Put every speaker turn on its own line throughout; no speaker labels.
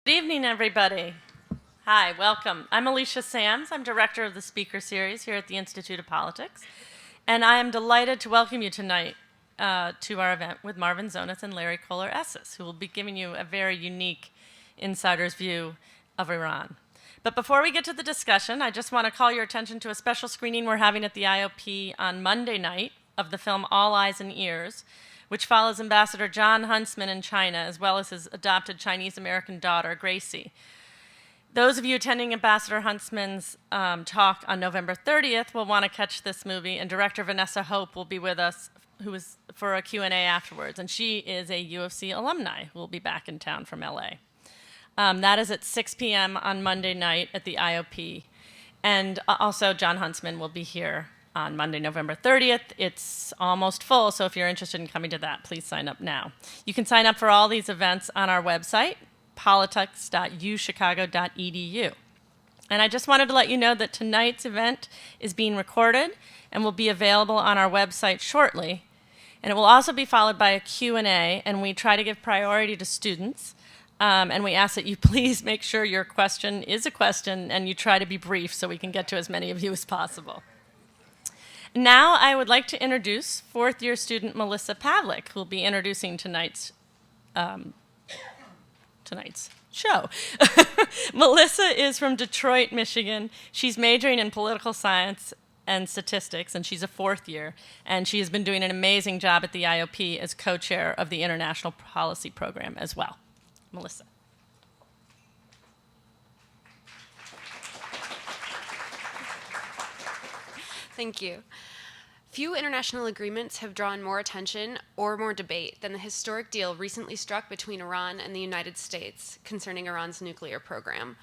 Good evening, everybody. Hi, welcome. I'm Alicia Sams. I'm director of the speaker series here at the Institute of Politics. And I am delighted to welcome you tonight to our event with Marvin Zonis and Larry Cohler-Esses, who will be giving you a very unique insider's view of Iran. But before we get to the discussion, I just want to call your attention to a special screening we're having at the IOP on Monday night of the film All Eyes and Ears, which follows Ambassador John Huntsman in China, as well as his adopted Chinese-American daughter, Gracie. Those of you attending Ambassador Huntsman's talk on November 30th will want to catch this movie, and director Vanessa Hope will be with us for a Q&A afterwards, and she is a UFC alumni who will be back in town from LA. That is at 6 p.m. on Monday night at the IOP, and also John Huntsman will be here on Monday, November 30th. It's almost full, so if you're interested in coming to that, please sign up now. You can sign up for all these events on our website, politics.uchicago.edu. And I just wanted to let you know that tonight's event is being recorded and will be available on our website shortly. And it will also be followed by a Q&A, and we try to give priority to students. And we ask that you please make sure your question is a question and you try to be brief so we can get to as many of you as possible. Now I would like to introduce fourth-year student Melissa Pavlik, who will be introducing tonight's show. Melissa is from Detroit, Michigan. She's majoring in political science and statistics, and she's a fourth year. And she has been doing an amazing job at the IOP as co-chair of the International Policy Program as well. Melissa.
Thank you. Few international agreements have drawn more attention or more debate than the historic deal recently struck between Iran and the United States concerning Iran's nuclear program.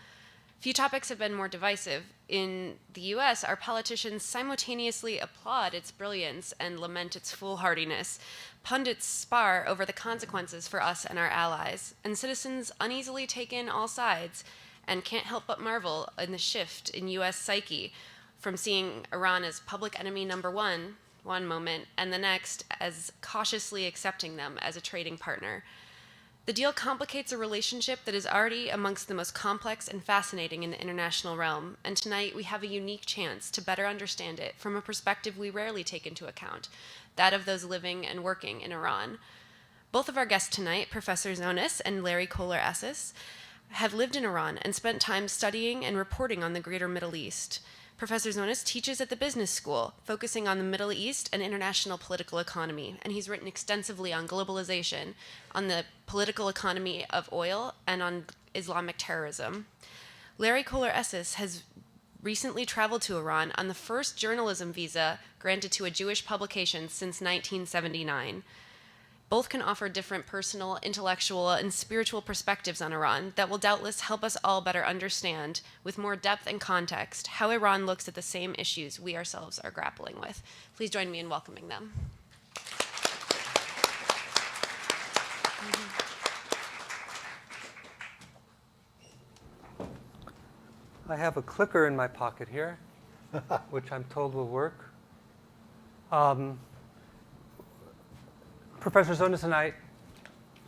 Few topics have been more divisive. In the US, our politicians simultaneously applaud its brilliance and lament its foolhardiness. Pundits spar over the consequences for us and our allies, and citizens uneasily take in all sides and can't help but marvel in the shift in US psyche from seeing Iran as public enemy number one moment, and the next as cautiously accepting them as a trading partner. The deal complicates a relationship that is already amongst the most complex and fascinating in the international realm, and tonight we have a unique chance to better understand it from a perspective we rarely take into account, that of those living and working in Iran. Both of our guests tonight, Professor Zonis and Larry Cohler-Esses, have lived in Iran and spent time studying and reporting on the greater Middle East. Professor Zonis teaches at the business school, focusing on the Middle East and international political economy, and he's written extensively on globalization, on the political economy of oil, and on Islamic terrorism. Larry Cohler-Esses has recently traveled to Iran on the first journalism visa granted to a Jewish publication since 1979. Both can offer different personal, intellectual, and spiritual perspectives on Iran that will doubtless help us all better understand, with more depth and context, how Iran looks at the same issues we ourselves are grappling with. Please join me in welcoming them.
I have a clicker in my pocket here, which I'm told will work. Professor Zonis and I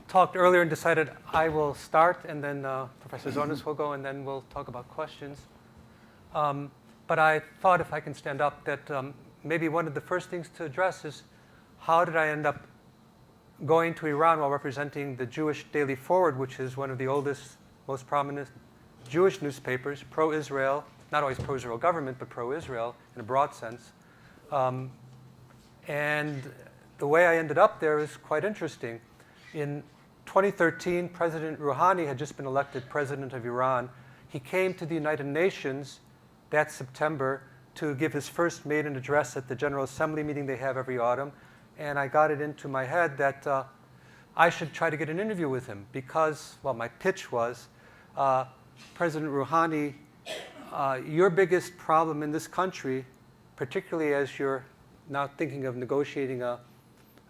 talked earlier and decided I will start, and then Professor Zonis will go, and then we'll talk about questions. But I thought, if I can stand up, that maybe one of the first things to address is how did I end up going to Iran while representing the Jewish Daily Forward, which is one of the oldest, most prominent Jewish newspapers, pro-Israel, not always pro-Israel government, but pro-Israel in a broad sense. And the way I ended up there is quite interesting. In 2013, President Rouhani had just been elected president of Iran. He came to the United Nations that September to give his first maiden address at the General Assembly meeting they have every autumn. And I got it into my head that I should try to get an interview with him because, well, my pitch was, President Rouhani, your biggest problem in this country, particularly as you're now thinking of negotiating a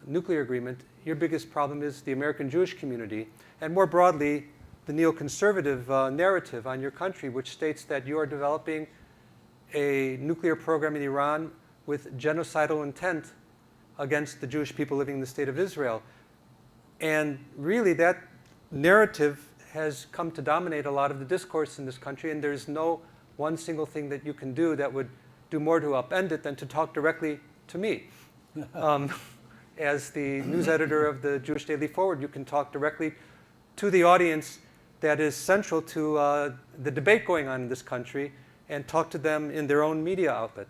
nuclear agreement, your biggest problem is the American Jewish community, and more broadly, the neoconservative narrative on your country, which states that you are developing a nuclear program in Iran with genocidal intent against the Jewish people living in the state of Israel. And really, that narrative has come to dominate a lot of the discourse in this country, and there's no one single thing that you can do that would do more to upend it than to talk directly to me. As the news editor of the Jewish Daily Forward, you can talk directly to the audience that is central to the debate going on in this country and talk to them in their own media outlet.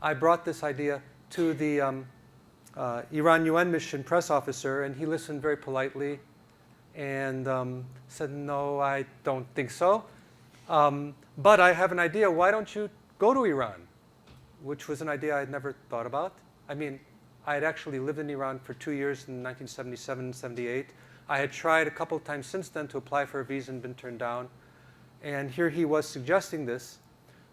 I brought this idea to the Iran UN mission press officer, and he listened very politely and said, no, I don't think so. But I have an idea. Why don't you go to Iran? Which was an idea I had never thought about. I mean, I had actually lived in Iran for 2 years in 1977 and 78. I had tried a couple of times since then to apply for a visa and been turned down. And here he was suggesting this.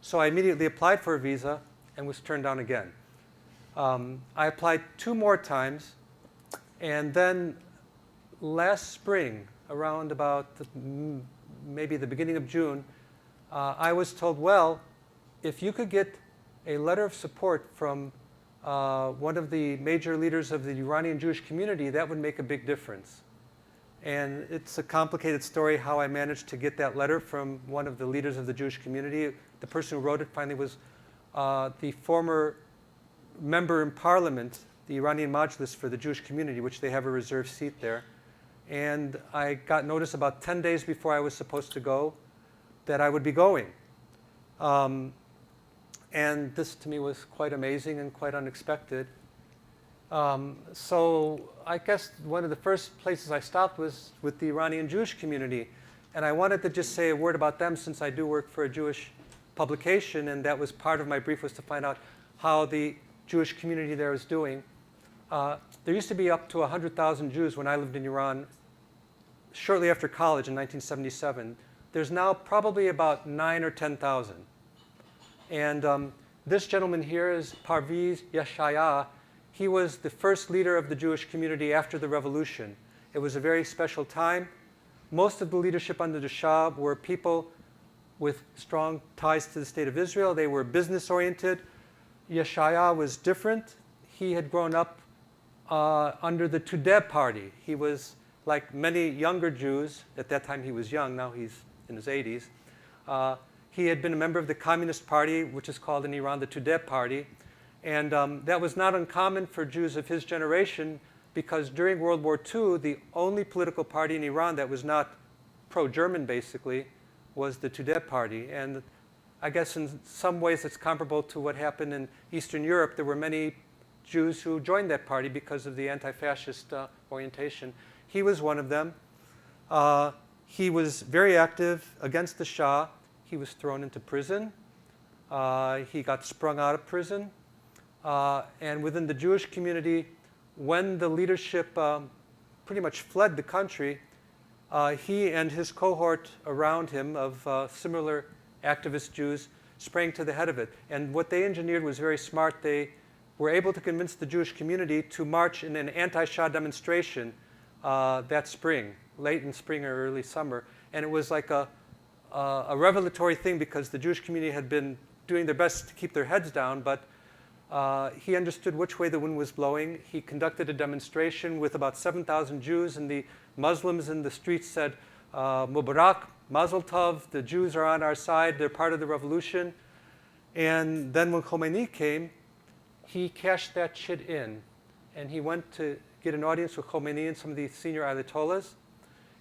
So I immediately applied for a visa and was turned down again. I applied 2 more times. And then last spring, around about maybe the beginning of June, I was told, well, if you could get a letter of support from one of the major leaders of the Iranian Jewish community, that would make a big difference. And it's a complicated story how I managed to get that letter from one of the leaders of the Jewish community. The person who wrote it finally was the former member in parliament, the Iranian Majlis for the Jewish community, which they have a reserved seat there. And I got notice about 10 days before I was supposed to go that I would be going. And this to me was quite amazing and quite unexpected. So I guess one of the first places I stopped was with the Iranian Jewish community. And I wanted to just say a word about them since I do work for a Jewish publication, and that was part of my brief, was to find out how the Jewish community there is doing. There used to be up to 100,000 Jews when I lived in Iran shortly after college in 1977. There's now probably about 9 or 10,000. And this gentleman here is Parviz Yeshaya. He was the first leader of the Jewish community after the revolution. It was a very special time. Most of the leadership under the Shah were people with strong ties to the state of Israel. They were business-oriented. Yeshaya was different. He had grown up under the Tudeh party. He was like many younger Jews. At that time he was young. Now he's in his 80s. He had been a member of the Communist Party, which is called in Iran the Tudeh Party. And that was not uncommon for Jews of his generation, because during World War II, the only political party in Iran that was not pro-German, basically, was the Tudeh Party. And I guess in some ways it's comparable to what happened in Eastern Europe. There were many Jews who joined that party because of the anti-fascist orientation. He was one of them. He was very active against the Shah. He was thrown into prison. He got sprung out of prison. And within the Jewish community, when the leadership pretty much fled the country, he and his cohort around him of similar activist Jews sprang to the head of it. And what they engineered was very smart. They were able to convince the Jewish community to march in an anti-Shah demonstration that spring, late in spring or early summer. And it was like a revelatory thing, because the Jewish community had been doing their best to keep their heads down, but he understood which way the wind was blowing. He conducted a demonstration with about 7,000 Jews, and the Muslims in the streets said, Mubarak, Mazel Tov, the Jews are on our side, they're part of the revolution. And then when Khomeini came, he cashed that shit in, and he went to get an audience with Khomeini and some of the senior Ayatollahs.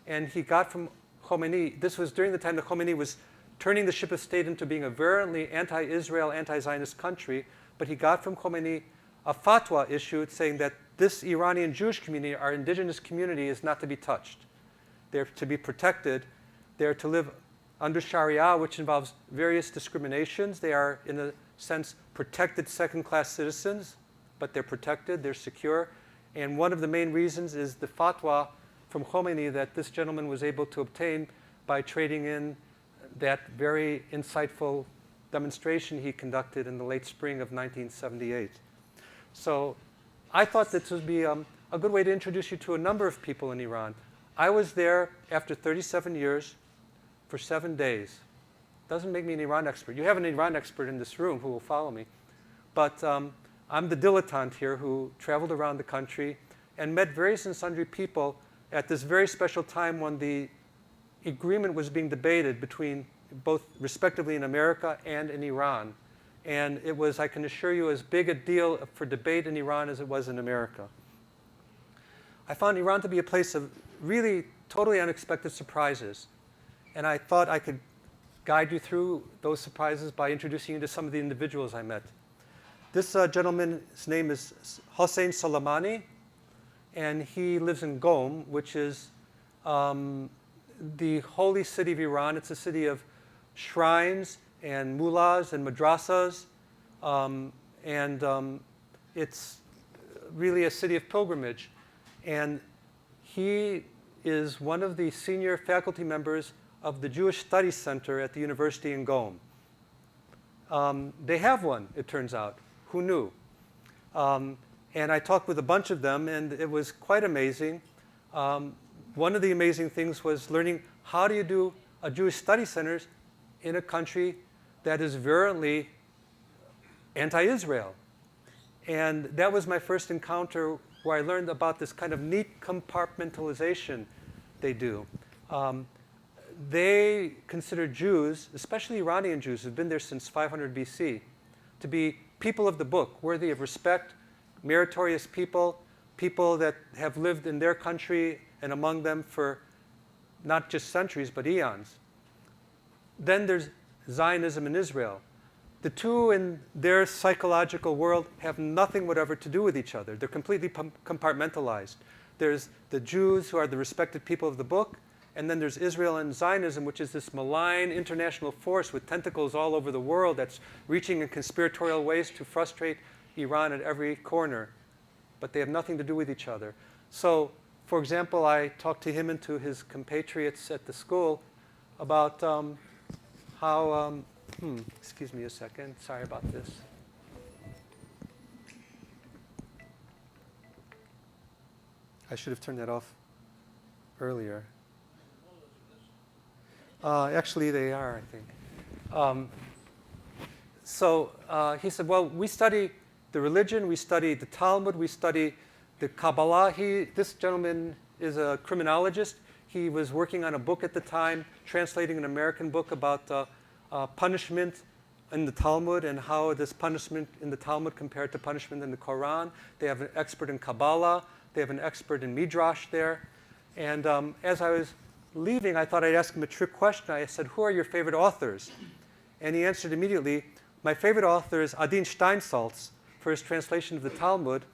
And he got from Khomeini, this was during the time that Khomeini was turning the ship of state into being a virulently anti-Israel, anti-Zionist country, but he got from Khomeini a fatwa issued saying that this Iranian Jewish community, our indigenous community, is not to be touched. They're to be protected. They're to live under Sharia, which involves various discriminations. They are, in a sense, protected second-class citizens, but they're protected, they're secure. And one of the main reasons is the fatwa from Khomeini that this gentleman was able to obtain by trading in that very insightful demonstration he conducted in the late spring of 1978. So I thought this would be a good way to introduce you to a number of people in Iran. I was there after 37 years for 7 days. Doesn't make me an Iran expert. You have an Iran expert in this room who will follow me. But I'm the dilettante here who traveled around the country and met various and sundry people at this very special time when the agreement was being debated between both respectively in America and in Iran. And it was, I can assure you, as big a deal for debate in Iran as it was in America. I found Iran to be a place of really totally unexpected surprises. And I thought I could guide you through those surprises by introducing you to some of the individuals I met. This gentleman's name is Hossein Soleimani, and he lives in Qom, which is the holy city of Iran. It's a city of shrines and mullahs and madrasas, it's really a city of pilgrimage. And he is one of the senior faculty members of the Jewish Studies Center at the university in Qom. They have one, it turns out. Who knew? And I talked with a bunch of them, and it was quite amazing. One of the amazing things was learning how do you do a Jewish study center in a country that is virulently anti-Israel. And that was my first encounter where I learned about this kind of neat compartmentalization they do. They consider Jews, especially Iranian Jews who've been there since 500 BC, to be people of the book, worthy of respect, meritorious people, people that have lived in their country and among them for not just centuries, but eons. Then there's Zionism in Israel. The two in their psychological world have nothing whatever to do with each other. They're completely compartmentalized. There's the Jews who are the respected people of the book, and then there's Israel and Zionism, which is this malign international force with tentacles all over the world that's reaching in conspiratorial ways to frustrate Iran at every corner. But they have nothing to do with each other. So, for example, I talked to him and to his compatriots at the school about how, excuse me a second, sorry about this. I should have turned that off earlier. Actually, they are, I think. He said, well, we study the religion, we study the Talmud, we study the Kabbalah. This gentleman is a criminologist. He was working on a book at the time, translating an American book about punishment in the Talmud and how this punishment in the Talmud compared to punishment in the Quran. They have an expert in Kabbalah. They have an expert in Midrash there. And as I was leaving, I thought I'd ask him a trick question. I said, who are your favorite authors? And he answered immediately, my favorite author is Adin Steinsaltz for his translation of the Talmud.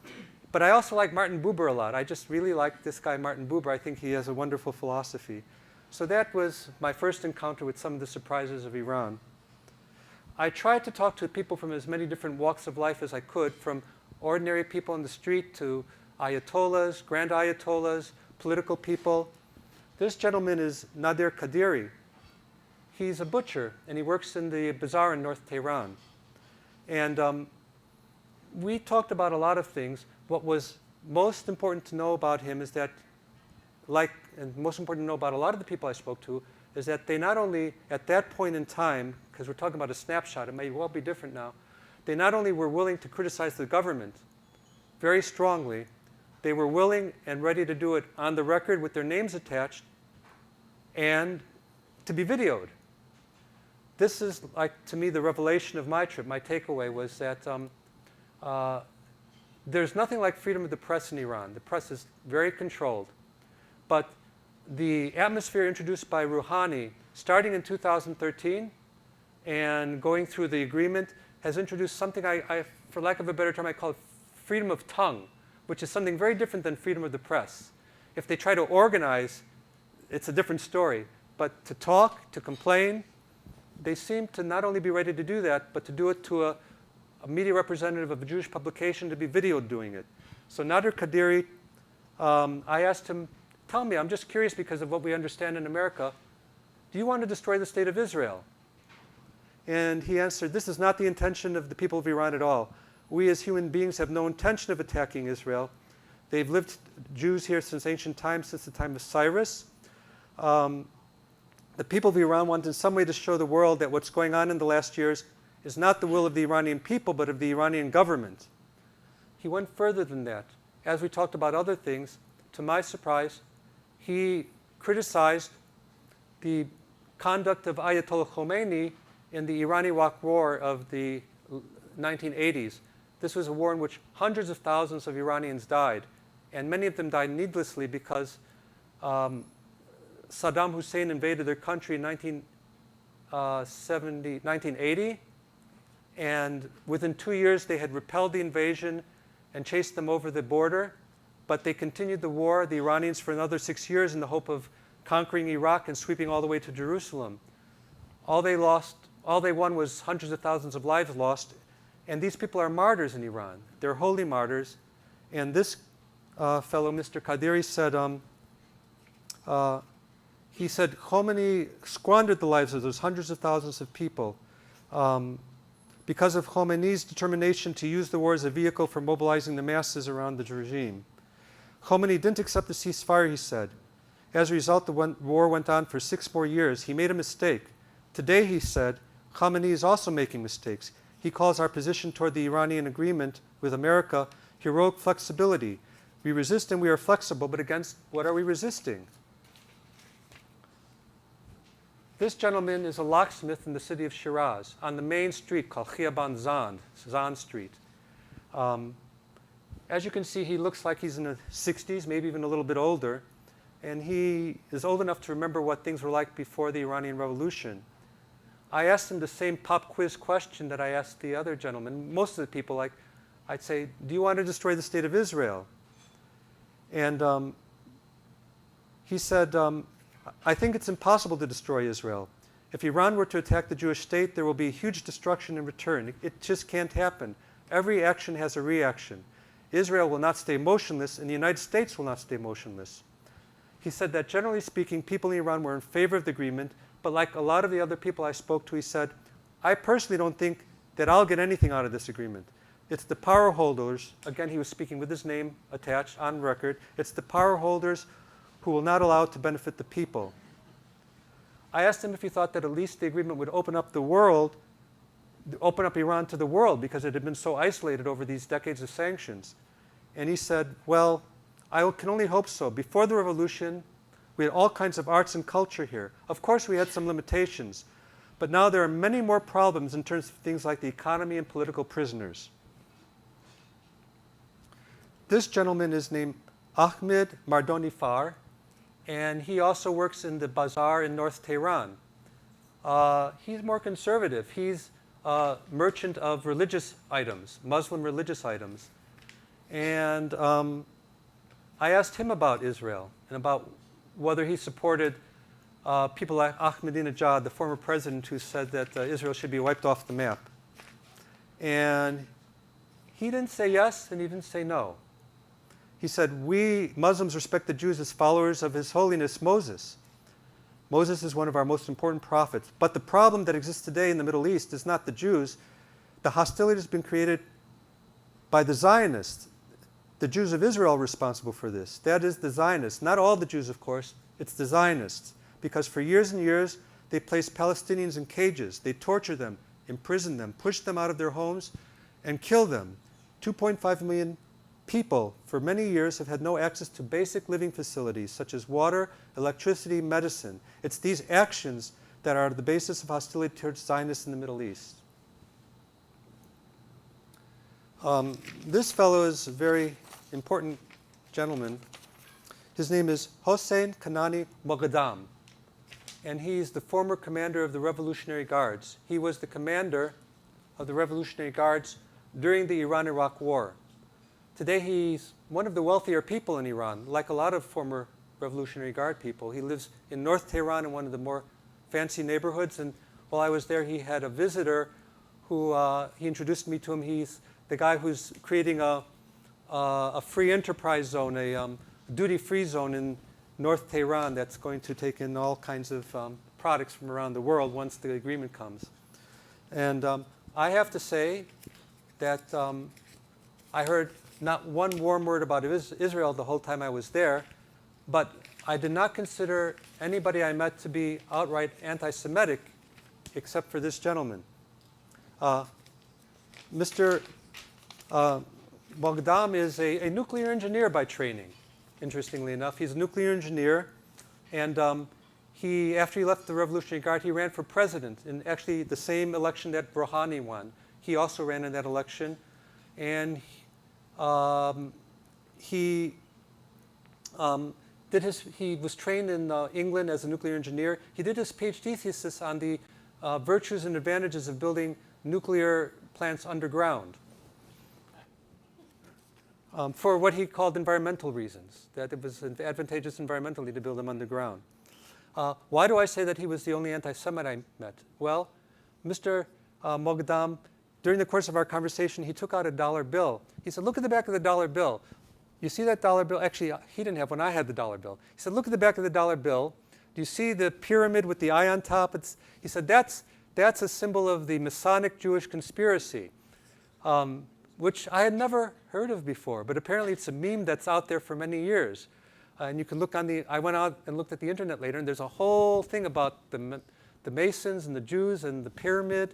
But I also like Martin Buber a lot. I just really like this guy, Martin Buber. I think he has a wonderful philosophy. So that was my first encounter with some of the surprises of Iran. I tried to talk to people from as many different walks of life as I could, from ordinary people on the street to ayatollahs, grand ayatollahs, political people. This gentleman is Nadir Kadiri. He's a butcher, and he works in the bazaar in North Tehran. And we talked about a lot of things. What was most important to know about him is that, and most important to know about a lot of the people I spoke to, is that they not only, at that point in time, because we're talking about a snapshot, it may well be different now, they not only were willing to criticize the government very strongly, they were willing and ready to do it on the record with their names attached and to be videoed. This is, like, to me, the revelation of my trip. My takeaway was that there's nothing like freedom of the press in Iran. The press is very controlled. But the atmosphere introduced by Rouhani, starting in 2013 and going through the agreement, has introduced something I, for lack of a better term, I call it freedom of tongue, which is something very different than freedom of the press. If they try to organize, it's a different story. But to talk, to complain, they seem to not only be ready to do that, but to do it to a media representative of a Jewish publication to be videoed doing it. So Nadir Kadiri, I asked him, tell me, I'm just curious because of what we understand in America, do you want to destroy the state of Israel? And he answered, this is not the intention of the people of Iran at all. We as human beings have no intention of attacking Israel. They've lived, Jews here since ancient times, since the time of Cyrus. The people of Iran want in some way to show the world that what's going on in the last years is not the will of the Iranian people, but of the Iranian government. He went further than that. As we talked about other things, to my surprise, he criticized the conduct of Ayatollah Khomeini in the Iran-Iraq War of the 1980s. This was a war in which hundreds of thousands of Iranians died, and many of them died needlessly because Saddam Hussein invaded their country in 1980, and within 2 years they had repelled the invasion and chased them over the border, but they continued the war, the Iranians, for another 6 years in the hope of conquering Iraq and sweeping all the way to Jerusalem. All they won was hundreds of thousands of lives lost, and these people are martyrs in Iran. They're holy martyrs, and this fellow, Mr. Qadiri, said, he said Khomeini squandered the lives of those hundreds of thousands of people because of Khomeini's determination to use the war as a vehicle for mobilizing the masses around the regime. Khomeini didn't accept the ceasefire, he said. As a result, the war went on for 6 more years. He made a mistake. Today, he said, Khomeini is also making mistakes. He calls our position toward the Iranian agreement with America heroic flexibility. We resist and we are flexible, but against what are we resisting? This gentleman is a locksmith in the city of Shiraz on the main street called Khiyaban Zan Street. As you can see, he looks like he's in the 60s, maybe even a little bit older. And he is old enough to remember what things were like before the Iranian Revolution. I asked him the same pop quiz question that I asked the other gentleman. Most of the people, I'd say, do you want to destroy the state of Israel? And he said, I think it's impossible to destroy Israel. If Iran were to attack the Jewish state, there will be huge destruction in return. It just can't happen. Every action has a reaction. Israel will not stay motionless, and the United States will not stay motionless. He said that generally speaking, people in Iran were in favor of the agreement, but like a lot of the other people I spoke to, he said, I personally don't think that I'll get anything out of this agreement. It's the power holders, again, he was speaking with his name attached on record, it's the power holders who will not allow it to benefit the people. I asked him if he thought that at least the agreement would open up the world, open up Iran to the world, because it had been so isolated over these decades of sanctions. And he said, well, I can only hope so. Before the revolution, we had all kinds of arts and culture here. Of course, we had some limitations. But now there are many more problems in terms of things like the economy and political prisoners. This gentleman is named Ahmed Mardonifar, and he also works in the bazaar in North Tehran. He's more conservative. He's a merchant of religious items, Muslim religious items. And I asked him about Israel and about whether he supported people like Ahmadinejad, the former president who said that Israel should be wiped off the map. And he didn't say yes and he didn't say no. He said, we Muslims respect the Jews as followers of His Holiness Moses. Moses is one of our most important prophets. But the problem that exists today in the Middle East is not the Jews. The hostility has been created by the Zionists. The Jews of Israel are responsible for this. That is the Zionists. Not all the Jews, of course. It's the Zionists. Because for years and years, they placed Palestinians in cages. They torture them, imprison them, push them out of their homes, and kill them. 2.5 million people for many years have had no access to basic living facilities such as water, electricity, medicine. It's these actions that are the basis of hostility towards Zionists in the Middle East. This fellow is a very important gentleman. His name is Hossein Kanani Moghadam, and he's the former commander of the Revolutionary Guards. He was the commander of the Revolutionary Guards during the Iran-Iraq War. Today he's one of the wealthier people in Iran, like a lot of former Revolutionary Guard people. He lives in North Tehran in one of the more fancy neighborhoods, and while I was there he had a visitor who he introduced me to him. He's the guy who's creating a free enterprise zone, a duty-free zone in North Tehran that's going to take in all kinds of products from around the world once the agreement comes. And I have to say that I heard not one warm word about Israel the whole time I was there, but I did not consider anybody I met to be outright anti-Semitic except for this gentleman. Mr. Moghadam is a nuclear engineer by training, interestingly enough. He's a nuclear engineer, and After he left the Revolutionary Guard, he ran for president in actually the same election that Rouhani won. He also ran in that election. And he was trained in England as a nuclear engineer. He did his PhD thesis on the virtues and advantages of building nuclear plants underground for what he called environmental reasons, that it was advantageous environmentally to build them underground. Why do I say that he was the only anti-Semite I met? Well, Mr. Mogdam, during the course of our conversation, he took out a dollar bill. He said, look at the back of the dollar bill. You see that dollar bill? Actually, he didn't have one. I had the dollar bill. He said, look at the back of the dollar bill. Do you see the pyramid with the eye on top? He said, that's a symbol of the Masonic Jewish conspiracy, which I had never heard of before. But apparently it's a meme that's out there for many years. And you can look on I went out and looked at the internet later, and there's a whole thing about the Masons and the Jews and the pyramid.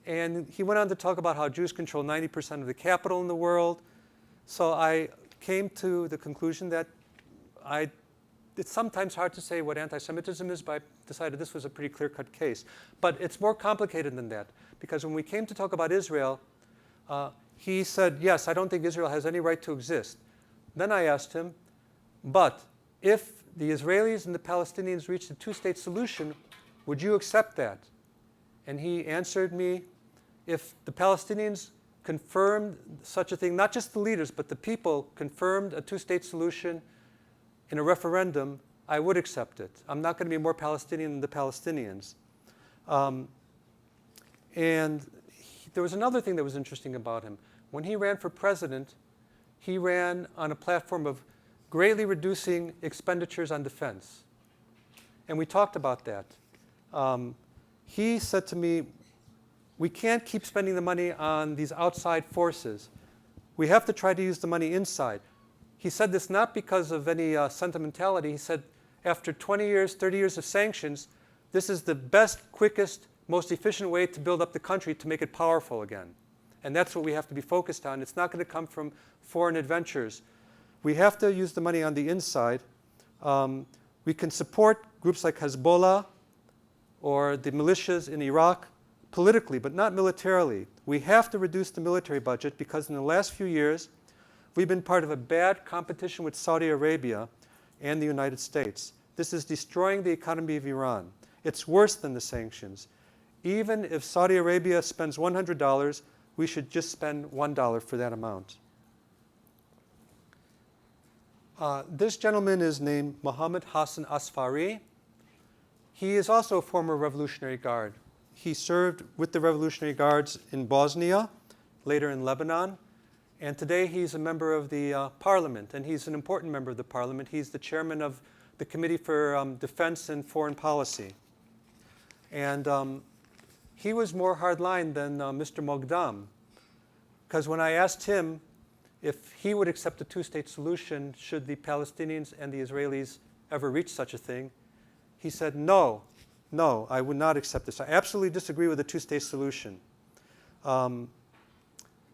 And he went on to talk about how Jews control 90% of the capital in the world. So I came to the conclusion that it's sometimes hard to say what anti-Semitism is, but I decided this was a pretty clear-cut case. But it's more complicated than that, because when we came to talk about Israel, he said, yes, I don't think Israel has any right to exist. Then I asked him, but if the Israelis and the Palestinians reached a two-state solution, would you accept that? And he answered me, if the Palestinians confirmed such a thing, not just the leaders, but the people confirmed a two-state solution in a referendum, I would accept it. I'm not going to be more Palestinian than the Palestinians. And there was another thing that was interesting about him. When he ran for president, he ran on a platform of greatly reducing expenditures on defense. And we talked about that. He said to me, we can't keep spending the money on these outside forces. We have to try to use the money inside. He said this not because of any sentimentality. He said, after 20 years, 30 years of sanctions, this is the best, quickest, most efficient way to build up the country to make it powerful again. And that's what we have to be focused on. It's not going to come from foreign adventures. We have to use the money on the inside. We can support groups like Hezbollah or the militias in Iraq politically, but not militarily. We have to reduce the military budget because in the last few years, we've been part of a bad competition with Saudi Arabia and the United States. This is destroying the economy of Iran. It's worse than the sanctions. Even if Saudi Arabia spends $100, we should just spend $1 for that amount. This gentleman is named Mohammed Hassan Asfari. He is also a former Revolutionary Guard. He served with the Revolutionary Guards in Bosnia, later in Lebanon, and today he's a member of the parliament, and he's an important member of the parliament. He's the chairman of the Committee for Defense and Foreign Policy. And he was more hardline than Mr. Mogdam, because when I asked him if he would accept a two-state solution should the Palestinians and the Israelis ever reach such a thing, he said, no, I would not accept this. I absolutely disagree with a two-state solution.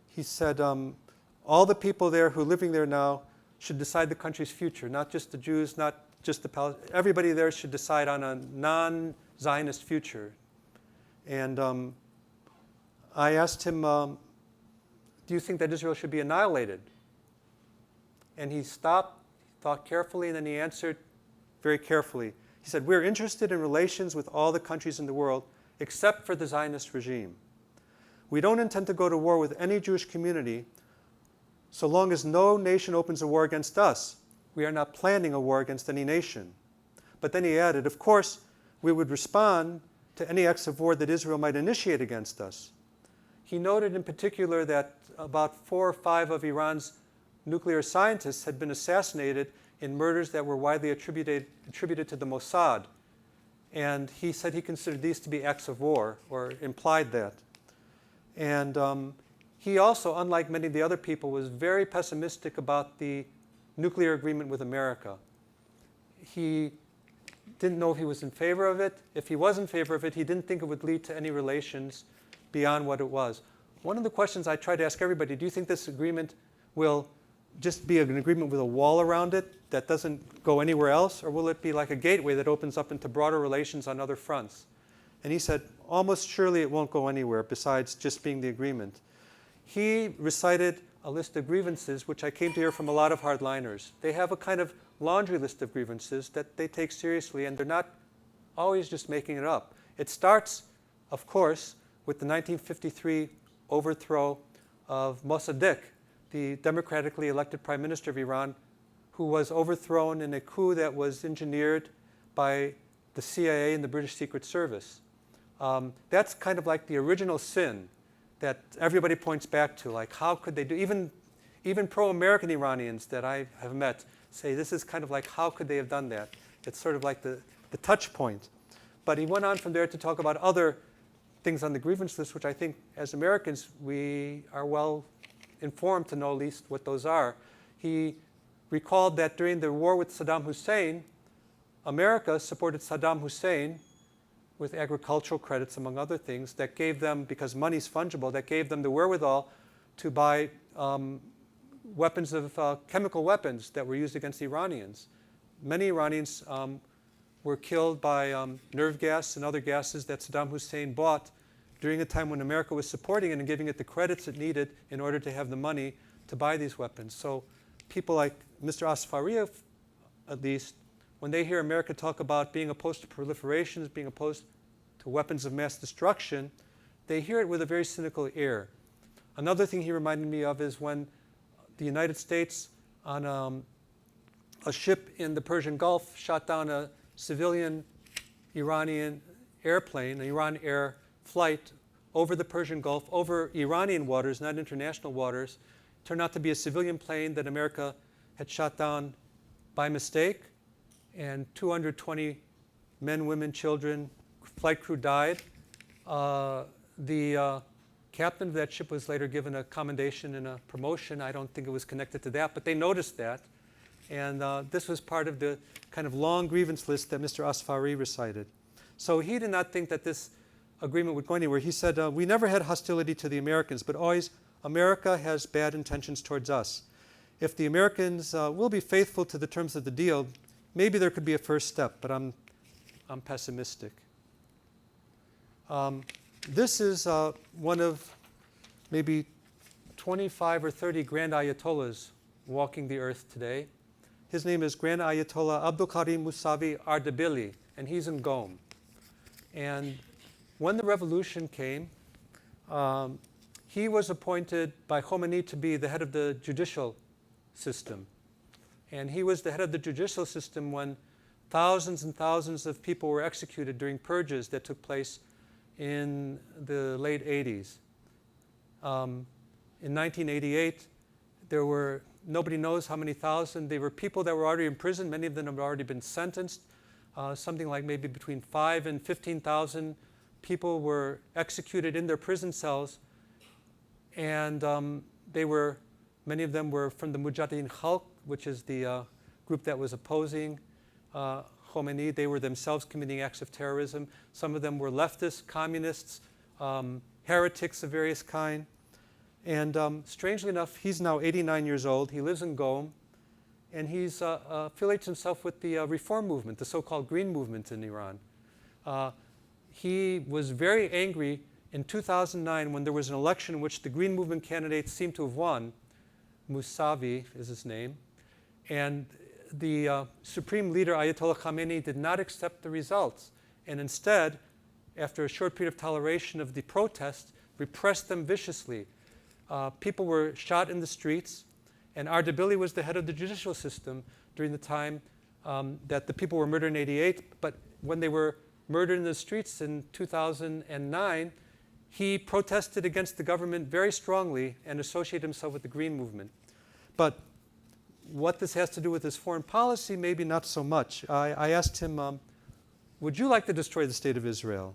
He said, all the people there who are living there now should decide the country's future, not just the Jews, not just the Palestinians. Everybody there should decide on a non-Zionist future. And I asked him, do you think that Israel should be annihilated? And he stopped, thought carefully, and then he answered very carefully. He said, we're interested in relations with all the countries in the world except for the Zionist regime. We don't intend to go to war with any Jewish community so long as no nation opens a war against us. We are not planning a war against any nation. But then he added, of course, we would respond to any acts of war that Israel might initiate against us. He noted in particular that about 4 or 5 of Iran's nuclear scientists had been assassinated in murders that were widely attributed to the Mossad. And he said he considered these to be acts of war, or implied that. And he also, unlike many of the other people, was very pessimistic about the nuclear agreement with America. He didn't know if he was in favor of it. If he was in favor of it, he didn't think it would lead to any relations beyond what it was. One of the questions I try to ask everybody, do you think this agreement will just be an agreement with a wall around it that doesn't go anywhere else, or will it be like a gateway that opens up into broader relations on other fronts? And he said, almost surely it won't go anywhere besides just being the agreement. He recited a list of grievances, which I came to hear from a lot of hardliners. They have a kind of laundry list of grievances that they take seriously, and they're not always just making it up. It starts, of course, with the 1953 overthrow of Mossadegh, the democratically elected prime minister of Iran, who was overthrown in a coup that was engineered by the CIA and the British Secret Service. That's kind of like the original sin that everybody points back to. Like, how could they do? Even pro-American Iranians that I have met say this is kind of like, how could they have done that? It's sort of like the touch point. But he went on from there to talk about other things on the grievance list, which I think as Americans we are well informed to know at least what those are. He recalled that during the war with Saddam Hussein, America supported Saddam Hussein with agricultural credits, among other things, that gave them, because money's fungible, that gave them the wherewithal to buy weapons of chemical weapons that were used against Iranians. Many Iranians were killed by nerve gas and other gases that Saddam Hussein bought during a time when America was supporting it and giving it the credits it needed in order to have the money to buy these weapons. So people like Mr. Asfari, at least, when they hear America talk about being opposed to proliferations, being opposed to weapons of mass destruction, they hear it with a very cynical air. Another thing he reminded me of is when the United States, on a ship in the Persian Gulf, shot down a civilian Iranian airplane, an Iran Air flight over the Persian Gulf, over Iranian waters, not international waters. It turned out to be a civilian plane that America had shot down by mistake, and 220 men, women, children, flight crew died. The captain of that ship was later given a commendation and a promotion. I don't think it was connected to that, but they noticed that. And this was part of the kind of long grievance list that Mr. Asfari recited. So he did not think that this agreement would go anywhere. He said, we never had hostility to the Americans, but always America has bad intentions towards us. If the Americans will be faithful to the terms of the deal, maybe there could be a first step, but I'm pessimistic. This is one of maybe 25 or 30 Grand Ayatollahs walking the earth today. His name is Grand Ayatollah Abdul Karim Musavi Ardebili, and he's in Qom. And when the revolution came, he was appointed by Khomeini to be the head of the judicial system. And he was the head of the judicial system when thousands and thousands of people were executed during purges that took place in the late 80s. In 1988, there were, nobody knows how many thousand, they were people that were already in prison. Many of them had already been sentenced. Something like maybe between 5,000 and 15,000 people were executed in their prison cells. And many of them were from the Mujahideen Khalq, which is the group that was opposing Khomeini. They were themselves committing acts of terrorism. Some of them were leftists, communists, heretics of various kind. And strangely enough, he's now 89 years old. He lives in Qom, and he affiliates himself with the reform movement, the so-called Green Movement in Iran. He was very angry in 2009 when there was an election in which the Green Movement candidates seemed to have won. Musavi is his name. And the supreme leader, Ayatollah Khamenei, did not accept the results. And instead, after a short period of toleration of the protests, repressed them viciously. People were shot in the streets, and Ardebili was the head of the judicial system during the time that the people were murdered in '88. But when they were murdered in the streets in 2009, he protested against the government very strongly and associated himself with the Green Movement. But what this has to do with his foreign policy, maybe not so much. I asked him, would you like to destroy the state of Israel?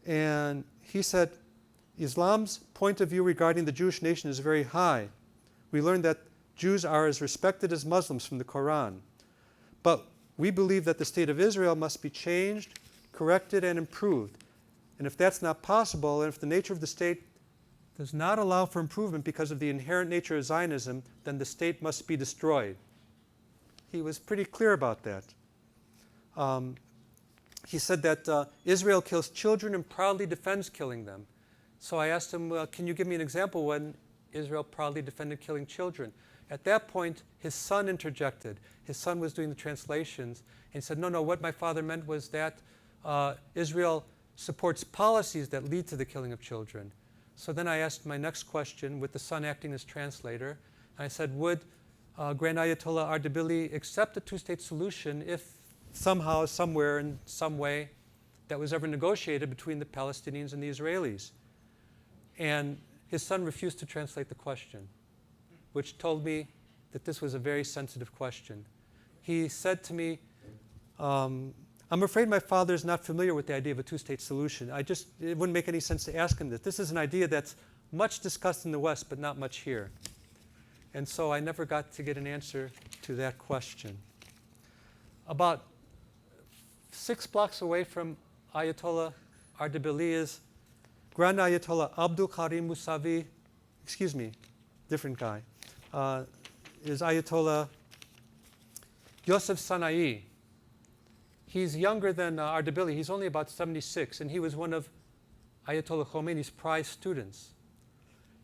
And he said, Islam's point of view regarding the Jewish nation is very high. We learned that Jews are as respected as Muslims from the Quran. But we believe that the state of Israel must be changed, corrected, and improved. And if that's not possible, and if the nature of the state does not allow for improvement because of the inherent nature of Zionism, then the state must be destroyed. He was pretty clear about that. He said that Israel kills children and proudly defends killing them. So I asked him, well, can you give me an example when Israel proudly defended killing children? At that point, his son interjected. His son was doing the translations. And he said, no, what my father meant was that Israel supports policies that lead to the killing of children. So then I asked my next question, with the son acting as translator. And I said, would Grand Ayatollah Ardebili accept a two-state solution if somehow, somewhere, in some way, that was ever negotiated between the Palestinians and the Israelis? And his son refused to translate the question, which told me that this was a very sensitive question. He said to me, I'm afraid my father is not familiar with the idea of a two-state solution. It wouldn't make any sense to ask him this. This is an idea that's much discussed in the West, but not much here. And so I never got to get an answer to that question. About 6 blocks away from Ayatollah Ardebili is Grand Ayatollah Abdul Karim Musavi, different guy, is Ayatollah Yosef Sana'i. He's younger than Ardebili. He's only about 76, and he was one of Ayatollah Khomeini's prize students.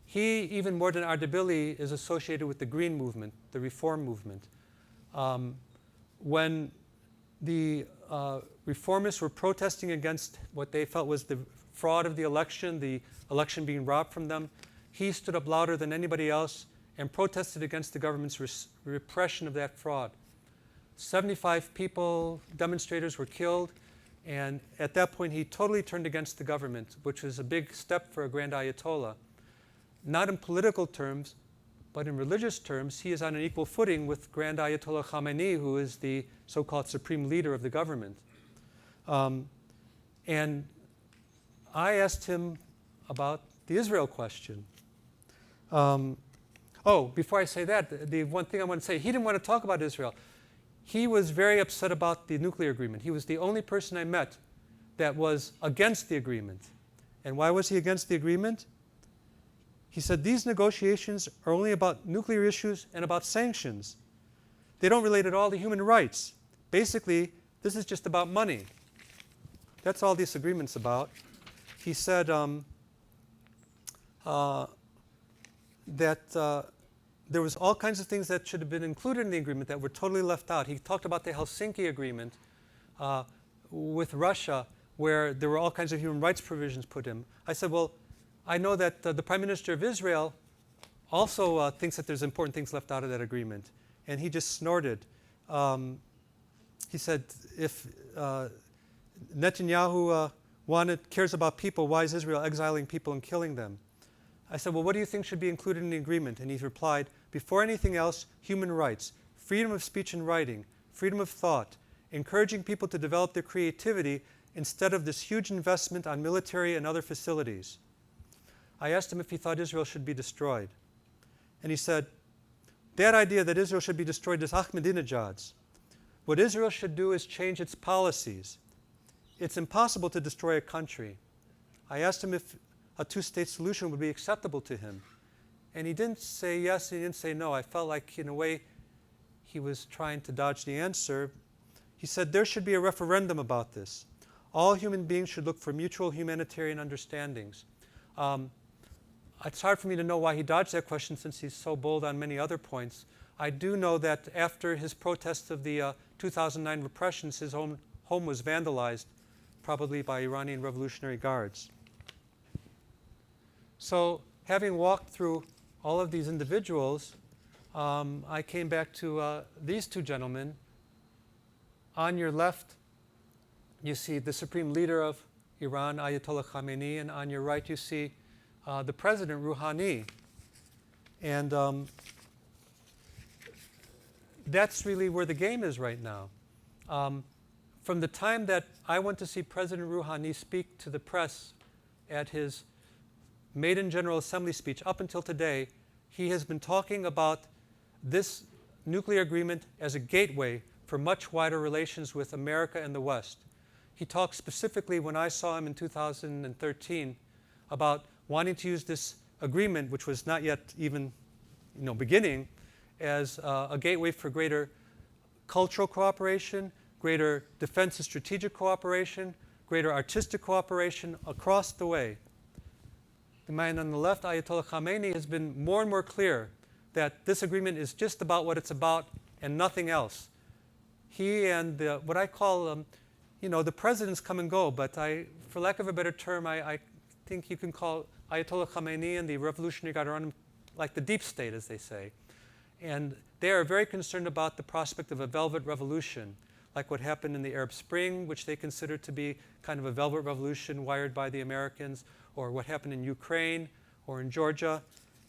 He, even more than Ardebili, is associated with the Green Movement, the Reform Movement. When the reformists were protesting against what they felt was the fraud of the election being robbed from them, he stood up louder than anybody else and protested against the government's repression of that fraud. 75 demonstrators were killed, and at that point he totally turned against the government, which was a big step for a Grand Ayatollah. Not in political terms, but in religious terms, he is on an equal footing with Grand Ayatollah Khamenei, who is the so-called supreme leader of the government. And I asked him about the Israel question. Before I say that, the one thing I want to say, he didn't want to talk about Israel. He was very upset about the nuclear agreement. He was the only person I met that was against the agreement. And why was he against the agreement? He said, these negotiations are only about nuclear issues and about sanctions. They don't relate at all to human rights. Basically, this is just about money. That's all this agreement's about. He said that there was all kinds of things that should have been included in the agreement that were totally left out. He talked about the Helsinki Agreement with Russia, where there were all kinds of human rights provisions put in. I said, well, I know that the Prime Minister of Israel also thinks that there's important things left out of that agreement. And he just snorted. He said, if Netanyahu cares about people, why is Israel exiling people and killing them? I said, well, what do you think should be included in the agreement? And he replied, before anything else, human rights, freedom of speech and writing, freedom of thought, encouraging people to develop their creativity instead of this huge investment on military and other facilities. I asked him if he thought Israel should be destroyed. And he said, that idea that Israel should be destroyed is Ahmadinejad's. What Israel should do is change its policies. It's impossible to destroy a country. I asked him if a two-state solution would be acceptable to him. And he didn't say yes, he didn't say no. I felt like, in a way, he was trying to dodge the answer. He said there should be a referendum about this. All human beings should look for mutual humanitarian understandings. It's hard for me to know why he dodged that question since he's so bold on many other points. I do know that after his protests of the 2009 repressions, his home was vandalized, probably by Iranian Revolutionary Guards. So having walked through all of these individuals, I came back to these two gentlemen. On your left, you see the supreme leader of Iran, Ayatollah Khamenei, and on your right you see the president, Rouhani. And that's really where the game is right now. From the time that I went to see President Rouhani speak to the press at his maiden General Assembly speech up until today, he has been talking about this nuclear agreement as a gateway for much wider relations with America and the West. He talked specifically, when I saw him in 2013, about wanting to use this agreement, which was not yet even beginning, as a gateway for greater cultural cooperation, greater defense and strategic cooperation, greater artistic cooperation across the way. The man on the left, Ayatollah Khamenei, has been more and more clear that this agreement is just about what it's about and nothing else. He and what I call, the presidents come and go, but for lack of a better term, I think you can call Ayatollah Khamenei and the Revolutionary Guard around him like the deep state, as they say. And they are very concerned about the prospect of a velvet revolution, like what happened in the Arab Spring, which they consider to be kind of a velvet revolution wired by the Americans, or what happened in Ukraine or in Georgia.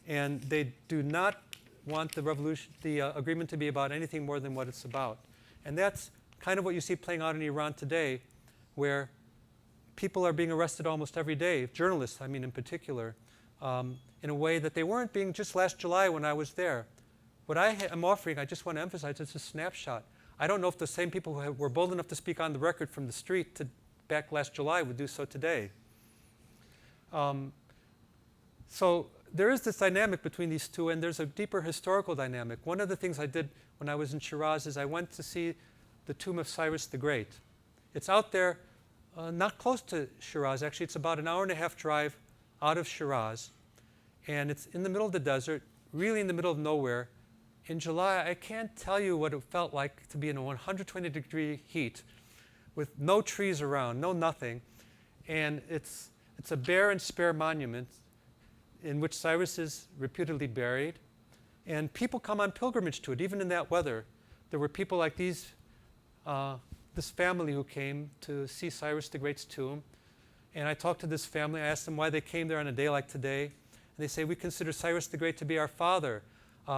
And they do not want the agreement to be about anything more than what it's about. And that's kind of what you see playing out in Iran today, where people are being arrested almost every day, journalists, I mean, in particular, in a way that they weren't being just last July when I was there. What I am offering, I just want to emphasize, it's a snapshot. I don't know if the same people who were bold enough to speak on the record from the street back last July would do so today. So there is this dynamic between these two, and there's a deeper historical dynamic. One of the things I did when I was in Shiraz is I went to see the tomb of Cyrus the Great. It's out there, not close to Shiraz. Actually, it's about an hour-and-a-half drive out of Shiraz. And it's in the middle of the desert, really in the middle of nowhere. In July, I can't tell you what it felt like to be in a 120-degree heat with no trees around, no nothing. And it's a bare and spare monument in which Cyrus is reputedly buried. And people come on pilgrimage to it, even in that weather. There were people like this family who came to see Cyrus the Great's tomb. And I talked to this family. I asked them why they came there on a day like today. And they say, we consider Cyrus the Great to be our father.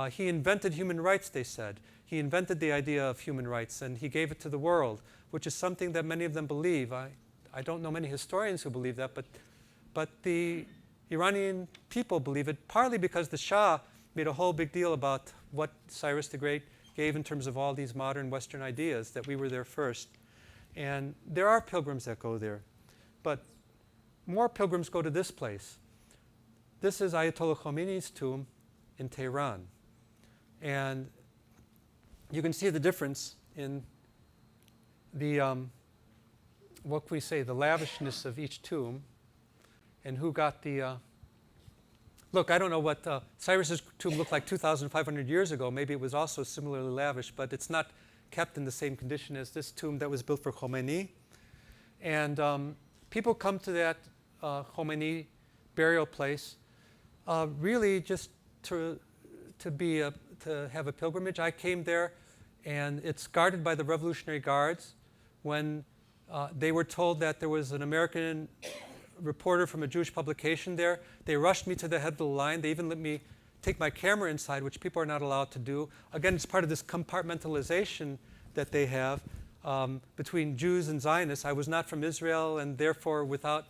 He invented human rights, they said. He invented the idea of human rights, and he gave it to the world, which is something that many of them believe. I don't know many historians who believe that, but the Iranian people believe it, partly because the Shah made a whole big deal about what Cyrus the Great gave in terms of all these modern Western ideas, that we were there first. And there are pilgrims that go there. But more pilgrims go to this place. This is Ayatollah Khomeini's tomb in Tehran. And you can see the difference in the, what can we say, the lavishness of each tomb and who got the, look, I don't know what Cyrus's tomb looked like 2,500 years ago. Maybe it was also similarly lavish, but it's not kept in the same condition as this tomb that was built for Khomeini. And people come to that Khomeini burial place really just to have a pilgrimage. I came there, and it's guarded by the Revolutionary Guards. When they were told that there was an American reporter from a Jewish publication there, they rushed me to the head of the line. They even let me take my camera inside, which people are not allowed to do. Again, it's part of this compartmentalization that they have between Jews and Zionists. I was not from Israel, and therefore, without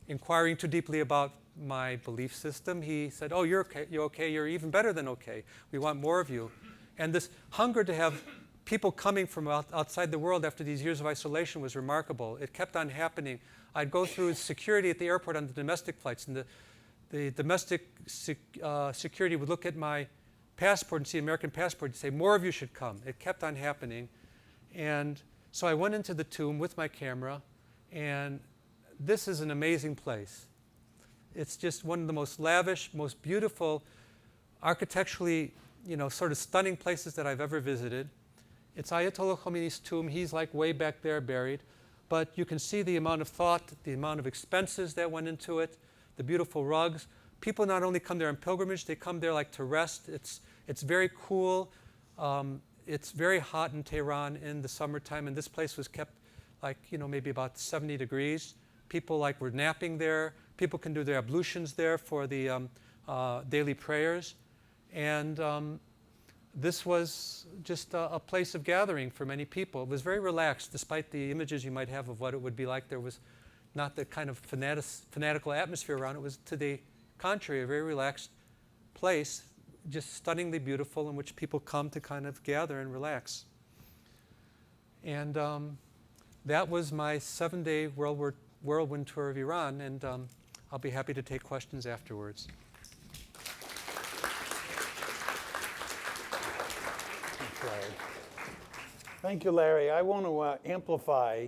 inquiring too deeply about my belief system, he said, oh, you're okay, you're even better than okay. We want more of you. And this hunger to have people coming from outside the world after these years of isolation was remarkable. It kept on happening. I'd go through security at the airport on the domestic flights, and the domestic security would look at my passport and see an American passport and say, more of you should come. It kept on happening. And so I went into the tomb with my camera, and this is an amazing place. It's just one of the most lavish, most beautiful, architecturally, sort of stunning places that I've ever visited. It's Ayatollah Khomeini's tomb. He's like way back there buried. But you can see the amount of thought, the amount of expenses that went into it, the beautiful rugs. People not only come there on pilgrimage, they come there like to rest. It's very cool. It's very hot in Tehran in the summertime, and this place was kept like, maybe about 70 degrees. People were napping there. People can do their ablutions there for the daily prayers. And this was just a place of gathering for many people. It was very relaxed, despite the images you might have of what it would be like. There was not the kind of fanatical atmosphere around. It was, to the contrary, a very relaxed place, just stunningly beautiful, in which people come to kind of gather and relax. And that was my 7-day whirlwind tour of Iran, and I'll be happy to take questions afterwards.
Larry. Thank you, Larry. I want to amplify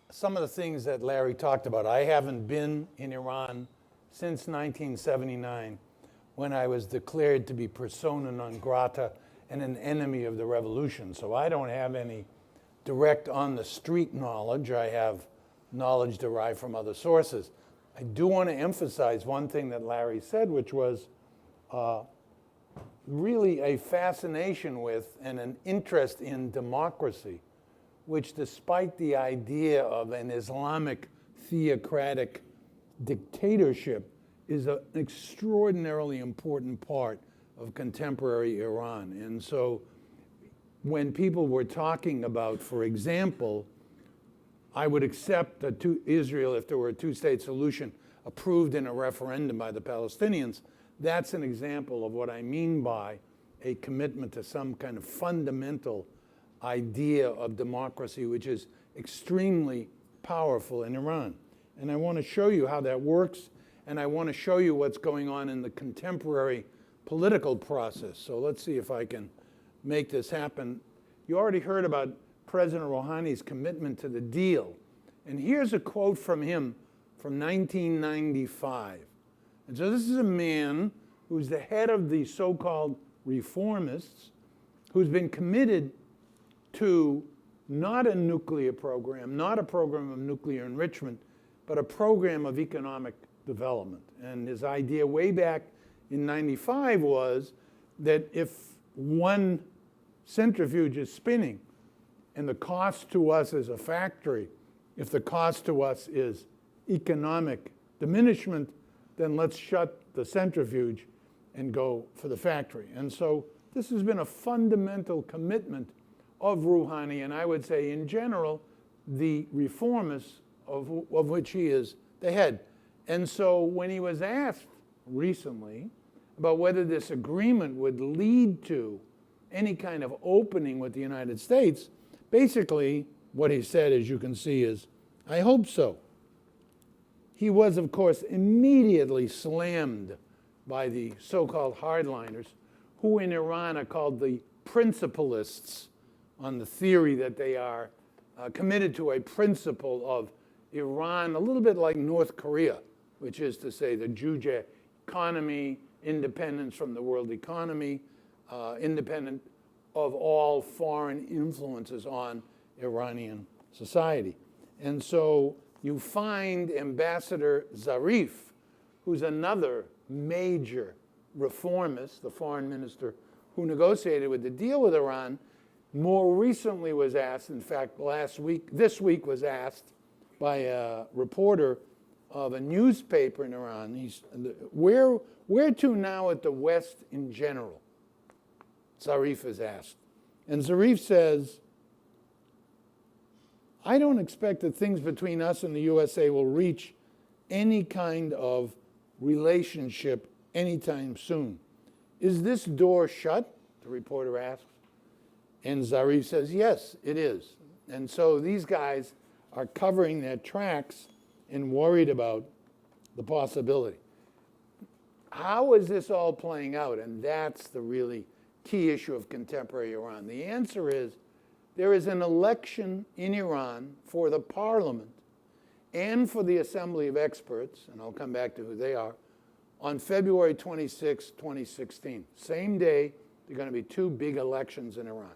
some of the things that Larry talked about. I haven't been in Iran since 1979, when I was declared to be persona non grata and an enemy of the revolution. So I don't have any direct on-the-street knowledge. I have knowledge derived from other sources. I do want to emphasize one thing that Larry said, which was really a fascination with and an interest in democracy, which, despite the idea of an Islamic theocratic dictatorship, is an extraordinarily important part of contemporary Iran. And so when people were talking about, for example, I would accept that Israel, if there were a two-state solution approved in a referendum by the Palestinians, that's an example of what I mean by a commitment to some kind of fundamental idea of democracy, which is extremely powerful in Iran. And I want to show you how that works, and I want to show you what's going on in the contemporary political process. So let's see if I can make this happen. You already heard about President Rouhani's commitment to the deal. And here's a quote from him from 1995. And so this is a man who's the head of the so-called reformists, who's been committed to not a nuclear program, not a program of nuclear enrichment, but a program of economic development. And his idea way back in 95 was that if one centrifuge is spinning and the cost to us as a factory, if the cost to us is economic diminishment, then let's shut the centrifuge and go for the factory. And so this has been a fundamental commitment of Rouhani, and I would say in general, the reformists of which he is the head. And so when he was asked recently about whether this agreement would lead to any kind of opening with the United States, basically what he said, as you can see, is, I hope so. He was, of course, immediately slammed by the so-called hardliners, who in Iran are called the principalists, on the theory that they are committed to a principle of Iran, a little bit like North Korea, which is to say the Juche economy, independence from the world economy, independent of all foreign influences on Iranian society. And so you find Ambassador Zarif, who's another major reformist, the foreign minister who negotiated with the deal with Iran, more recently was asked, in fact, this week was asked by a reporter of a newspaper in Iran, where to now at the West in general? Zarif is asked. And Zarif says, I don't expect that things between us and the USA will reach any kind of relationship anytime soon. Is this door shut? The reporter asks. And Zarif says, yes, it is. And so these guys are covering their tracks and worried about the possibility. How is this all playing out? And that's the really key issue of contemporary Iran. The answer is there is an election in Iran for the parliament and for the assembly of experts, and I'll come back to who they are, on February 26, 2016. Same day, there are going to be two big elections in Iran.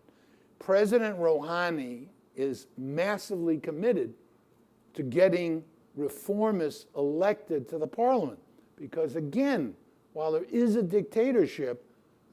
President Rouhani is massively committed to getting reformists elected to the parliament. Because again, while there is a dictatorship,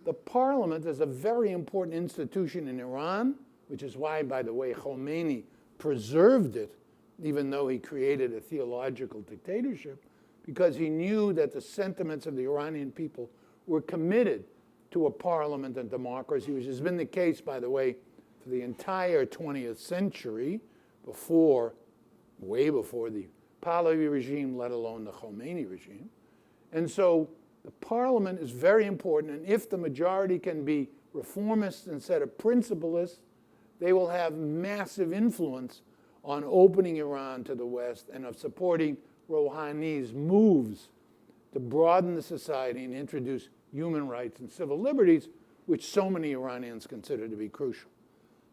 the parliament is a very important institution in Iran, which is why, by the way, Khomeini preserved it, even though he created a theological dictatorship, because he knew that the sentiments of the Iranian people were committed to a parliament and democracy, which has been the case, by the way, for the entire 20th century, way before the Pahlavi regime, let alone the Khomeini regime. And so the parliament is very important, and if the majority can be reformists instead of principalists, they will have massive influence on opening Iran to the West and of supporting Rouhani's moves to broaden the society and introduce human rights and civil liberties, which so many Iranians consider to be crucial.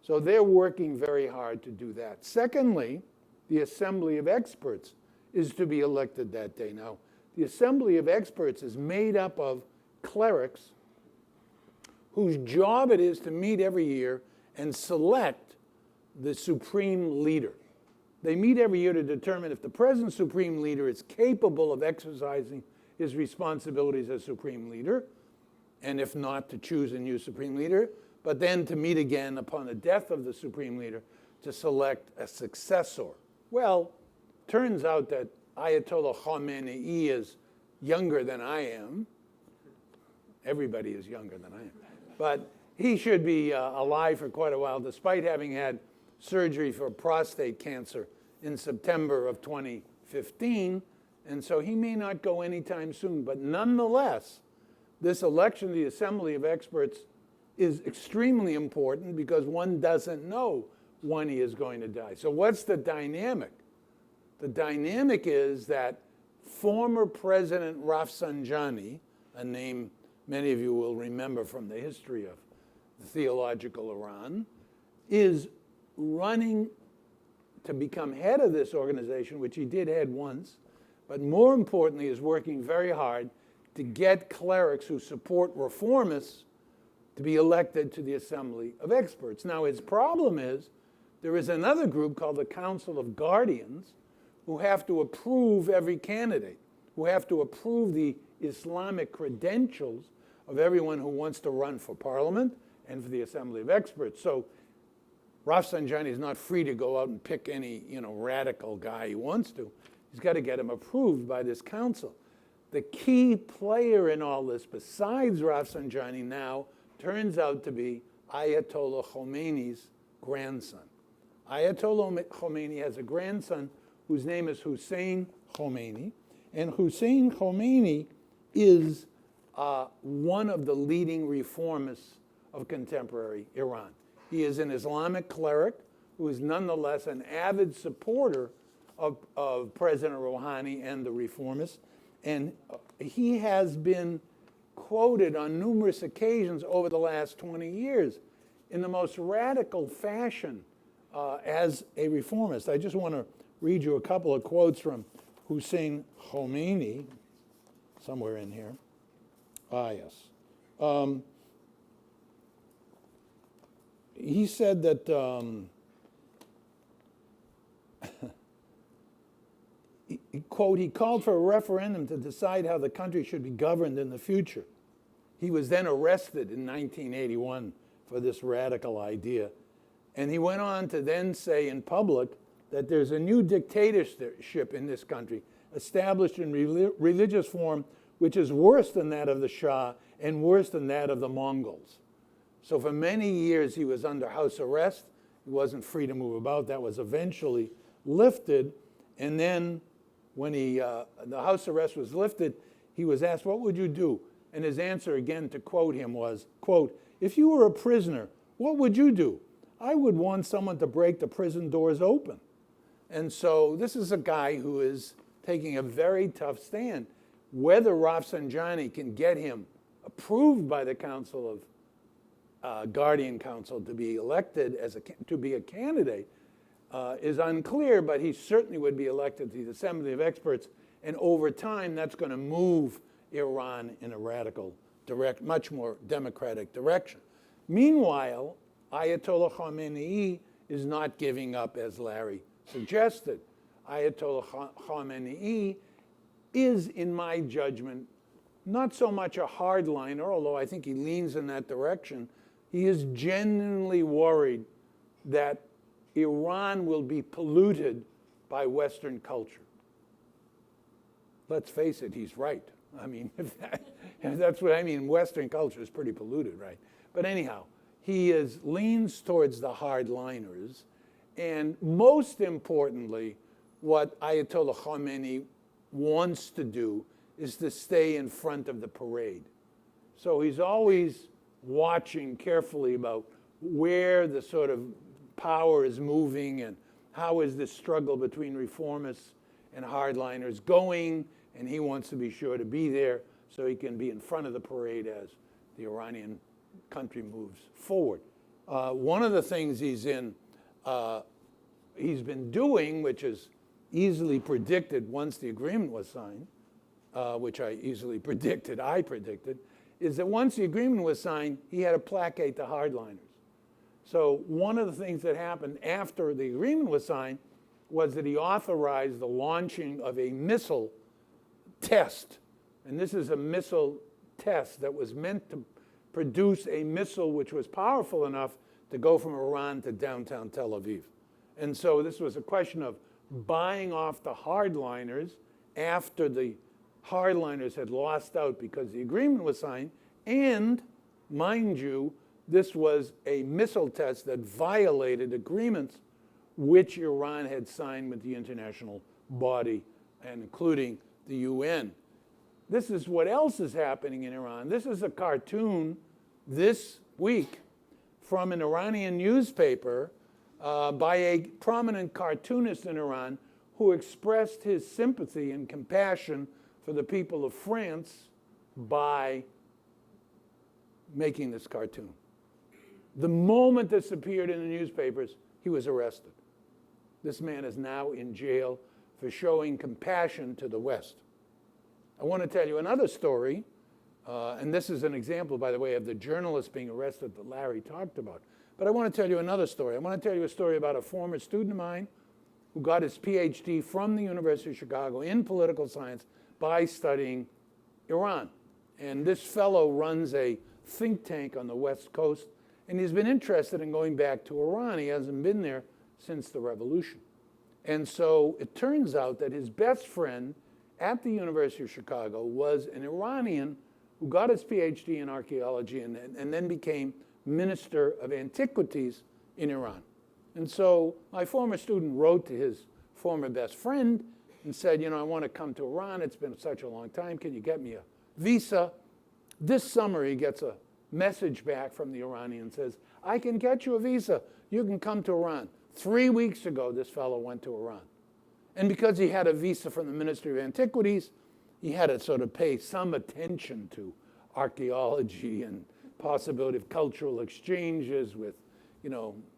So they're working very hard to do that. Secondly, the Assembly of Experts is to be elected that day. Now, the Assembly of Experts is made up of clerics whose job it is to meet every year and select the supreme leader. They meet every year to determine if the present supreme leader is capable of exercising his responsibilities as supreme leader, and if not, to choose a new supreme leader, but then to meet again upon the death of the supreme leader to select a successor. Well, turns out that Ayatollah Khamenei is younger than I am. Everybody is younger than I am. But he should be alive for quite a while, despite having had surgery for prostate cancer in September of 2015. And so he may not go anytime soon. But nonetheless, this election of the Assembly of Experts is extremely important because one doesn't know when he is going to die. So what's the dynamic? The dynamic is that former President Rafsanjani, a name many of you will remember from the history of the theological Iran, is running to become head of this organization, which he did head once, but more importantly is working very hard to get clerics who support reformists to be elected to the Assembly of Experts. Now, his problem is there is another group called the Council of Guardians who have to approve every candidate, who have to approve the Islamic credentials of everyone who wants to run for parliament and for the Assembly of Experts. So Rafsanjani is not free to go out and pick any radical guy he wants to. He's got to get him approved by this council. The key player in all this, besides Rafsanjani now, turns out to be Ayatollah Khomeini's grandson. Ayatollah Khomeini has a grandson whose name is Hussein Khomeini, and Hussein Khomeini is one of the leading reformists of contemporary Iran. He is an Islamic cleric who is nonetheless an avid supporter of President Rouhani and the reformists, and he has been quoted on numerous occasions over the last 20 years in the most radical fashion as a reformist. I just want to read you a couple of quotes from Hussein Khomeini, somewhere in here. Yes. He said that quote, he called for a referendum to decide how the country should be governed in the future. He was then arrested in 1981 for this radical idea. And he went on to then say in public that there's a new dictatorship in this country established in religious form, which is worse than that of the Shah and worse than that of the Mongols. So for many years he was under house arrest. He wasn't free to move about. That was eventually lifted. And then when the house arrest was lifted, he was asked, what would you do? And his answer, again, to quote him was, quote, if you were a prisoner, what would you do? I would want someone to break the prison doors open. And so this is a guy who is taking a very tough stand. Whether Rafsanjani can get him approved by the Council of Guardian Council to be elected to be a candidate is unclear, but he certainly would be elected to the Assembly of Experts. And over time, that's going to move Iran in a radical, much more democratic direction. Meanwhile, Ayatollah Khamenei is not giving up, as Larry suggested. Ayatollah Khamenei is, in my judgment, not so much a hardliner, although I think he leans in that direction. He is genuinely worried that Iran will be polluted by Western culture. Let's face it, he's right. I mean, if that's what I mean, Western culture is pretty polluted, right? But anyhow, he leans towards the hardliners. And most importantly, what Ayatollah Khamenei wants to do is to stay in front of the parade. So he's always watching carefully about where the sort of power is moving and how is this struggle between reformists and hardliners going, and he wants to be sure to be there so he can be in front of the parade as the Iranian country moves forward. One of the things he's been doing, which is easily predicted once the agreement was signed, which I predicted, is that once the agreement was signed, he had to placate the hardliners. So one of the things that happened after the agreement was signed was that he authorized the launching of a missile test. And this is a missile test that was meant to produce a missile which was powerful enough to go from Iran to downtown Tel Aviv. And so this was a question of buying off the hardliners after the hardliners had lost out because the agreement was signed. And, mind you, this was a missile test that violated agreements which Iran had signed with the international body, and including the UN. This is what else is happening in Iran. This is a cartoon this week from an Iranian newspaper by a prominent cartoonist in Iran who expressed his sympathy and compassion for the people of France by making this cartoon. The moment this appeared in the newspapers, he was arrested. This man is now in jail for showing compassion to the West. I want to tell you another story, and this is an example, by the way, of the journalist being arrested that Larry talked about. But I want to tell you another story. I want to tell you a story about a former student of mine who got his PhD from the University of Chicago in political science by studying Iran. And this fellow runs a think tank on the West Coast, and he's been interested in going back to Iran. He hasn't been there since the revolution. And so it turns out that his best friend at the University of Chicago was an Iranian who got his PhD in archaeology and then became Minister of Antiquities in Iran. And so my former student wrote to his former best friend and said, I want to come to Iran. It's been such a long time. Can you get me a visa? This summer, he gets a message back from the Iranian and says, I can get you a visa. You can come to Iran. 3 weeks ago, this fellow went to Iran. And because he had a visa from the Ministry of Antiquities, he had to sort of pay some attention to archaeology and possibility of cultural exchanges with,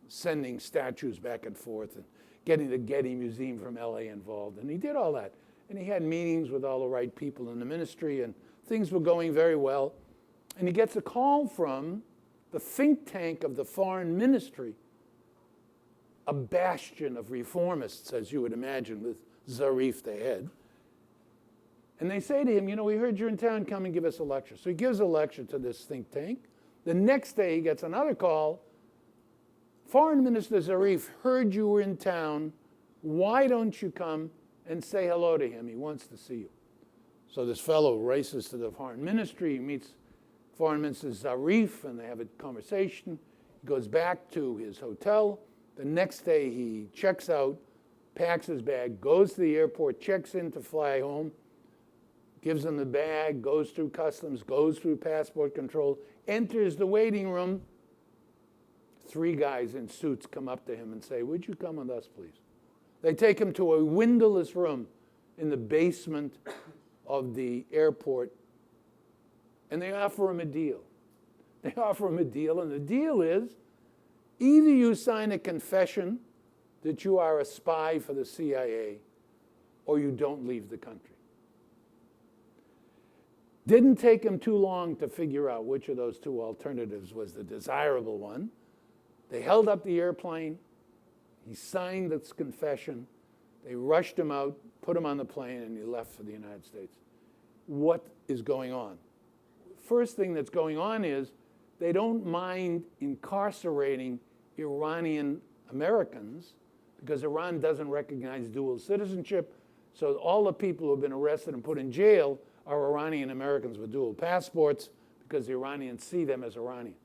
sending statues back and forth and getting the Getty Museum from LA involved. And he did all that. And he had meetings with all the right people in the ministry, and things were going very well. And he gets a call from the think tank of the foreign ministry, a bastion of reformists, as you would imagine, with Zarif the head. And they say to him, we heard you're in town, come and give us a lecture. So he gives a lecture to this think tank. The next day he gets another call. Foreign Minister Zarif heard you were in town. Why don't you come and say hello to him? He wants to see you. So this fellow races to the foreign ministry. He meets Foreign Minister Zarif, and they have a conversation. He goes back to his hotel. The next day he checks out, packs his bag, goes to the airport, checks in to fly home, gives him the bag, goes through customs, goes through passport control, enters the waiting room. 3 guys in suits come up to him and say, would you come with us, please? They take him to a windowless room in the basement of the airport, and they offer him a deal. They offer him a deal, and the deal is either you sign a confession that you are a spy for the CIA, or you don't leave the country. Didn't take him too long to figure out which of those 2 alternatives was the desirable one. They held up the airplane. He signed this confession. They rushed him out, put him on the plane, and he left for the United States. What is going on? First thing that's going on is they don't mind incarcerating Iranian Americans because Iran doesn't recognize dual citizenship. So all the people who have been arrested and put in jail are Iranian Americans with dual passports because the Iranians see them as Iranian.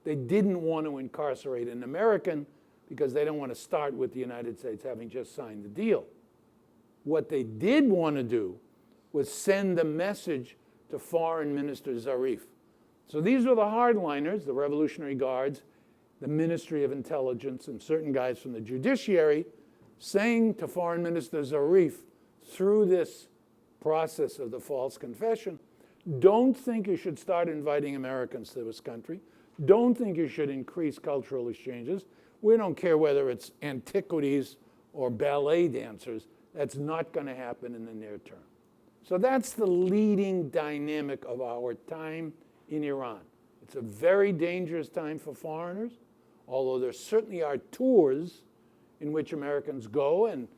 They didn't want to incarcerate an American because they don't want to start with the United States having just signed the deal. What they did want to do was send a message to Foreign Minister Zarif. So these were the hardliners, the Revolutionary Guards, the Ministry of Intelligence, and certain guys from the judiciary saying to Foreign Minister Zarif through this process of the false confession, don't think you should start inviting Americans to this country. don't think you should increase cultural exchanges. We don't care whether it's antiquities or ballet dancers. That's not going to happen in the near term. So that's the leading dynamic of our time in Iran. It's a very dangerous time for foreigners, although there certainly are tours in which Americans go, and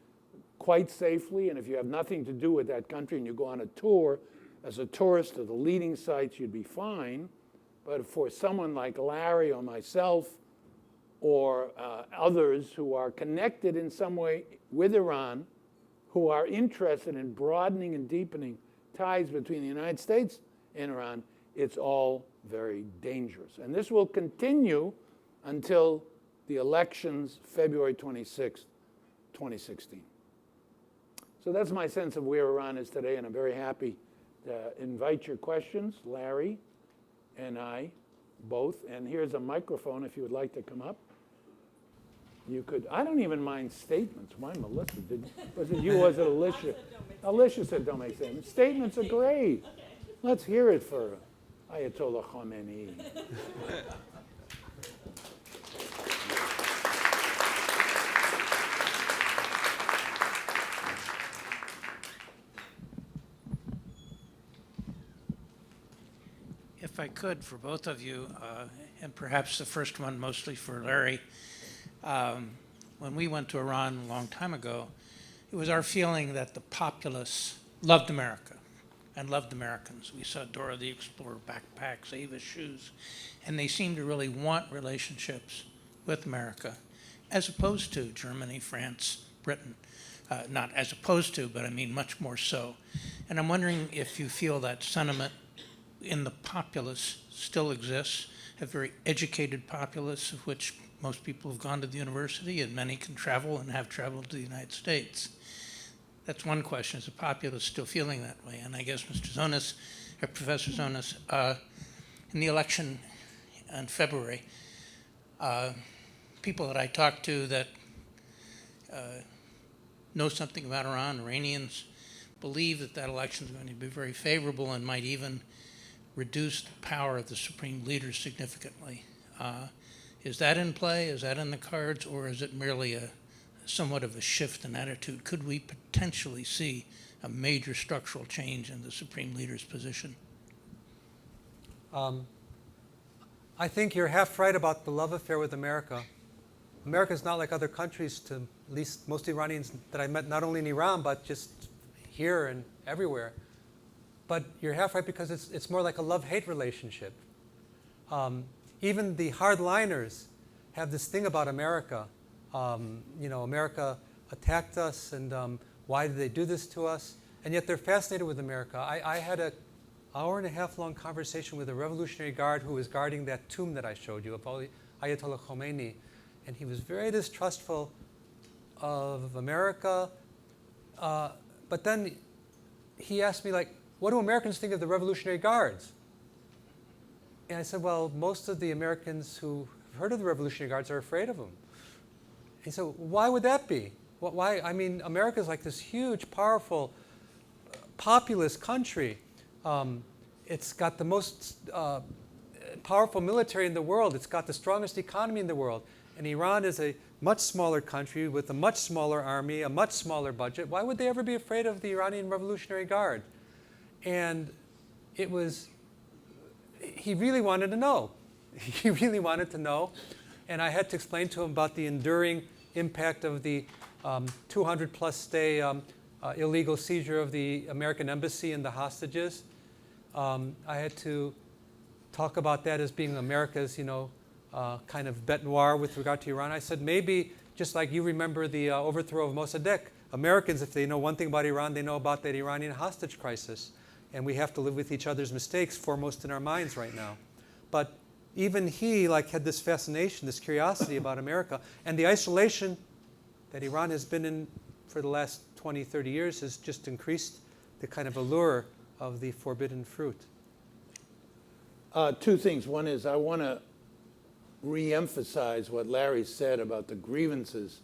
quite safely, and if you have nothing to do with that country and you go on a tour as a tourist to the leading sites, you'd be fine. But for someone like Larry or myself or others who are connected in some way with Iran, who are interested in broadening and deepening ties between the United States and Iran, it's all very dangerous. And this will continue until the elections, February 26th, 2016. So that's my sense of where Iran is today, and I'm very happy to invite your questions, Larry and I both. And here's a microphone if you would like to come up. You could, I don't even mind statements. Why, Melissa? Was it you or was it Alicia? Alicia said don't make statements. Statements are great. Okay. Let's hear it for Ayatollah Khomeini.
If I could, for both of you, and perhaps the first one mostly for Larry, when we went to Iran a long time ago, it was our feeling that the populace loved America and loved Americans. We saw Dora the Explorer backpacks, Ava shoes, and they seemed to really want relationships with America, as opposed to Germany, France, Britain. Not as opposed to, but I mean much more so. And I'm wondering if you feel that sentiment in the populace still exists, a very educated populace of which most people have gone to the university and many can travel and have traveled to the United States. That's one question. Is the populace still feeling that way? And I guess Mr. Zonis, or Professor Zonis, in the election in February, people that I talked to that know something about Iran, Iranians, believe that that election is going to be very favorable and might even reduce the power of the supreme leaders significantly. Is that in play? Is that in the cards? Or is it merely a somewhat of a shift in attitude? Could we potentially see a major structural change in the supreme leader's position?
I think you're half right about the love affair with America. America is not like other countries, to at least most Iranians that I met, not only in Iran, but just here and everywhere. But you're half right because it's more like a love-hate relationship. Even the hardliners have this thing about America. America attacked us, and why did they do this to us? And yet they're fascinated with America. I had an hour-and-a-half-long conversation with a Revolutionary Guard who was guarding that tomb that I showed you of Ayatollah Khomeini, and he was very distrustful of America. But then he asked me, like, what do Americans think of the Revolutionary Guards? And I said, well, most of the Americans who have heard of the Revolutionary Guards are afraid of them. He said, why would that be? Why? I mean, America's like this huge, powerful, populous country. It's got the most powerful military in the world. It's got the strongest economy in the world. And Iran is a much smaller country with a much smaller army, a much smaller budget. Why would they ever be afraid of the Iranian Revolutionary Guard? And it was, he really wanted to know. He really wanted to know. And I had to explain to him about the enduring impact of the 200-plus day illegal seizure of the American embassy and the hostages. I had to talk about that as being America's, kind of bête noire with regard to Iran. I said, maybe just like you remember the overthrow of Mossadegh, Americans, if they know one thing about Iran, they know about that Iranian hostage crisis. And we have to live with each other's mistakes foremost in our minds right now. But even he had this fascination, this curiosity about America. And the isolation that Iran has been in for the last 20, 30 years has just increased the kind of allure of the forbidden fruit.
Two things. One is I want to re-emphasize what Larry said about the grievances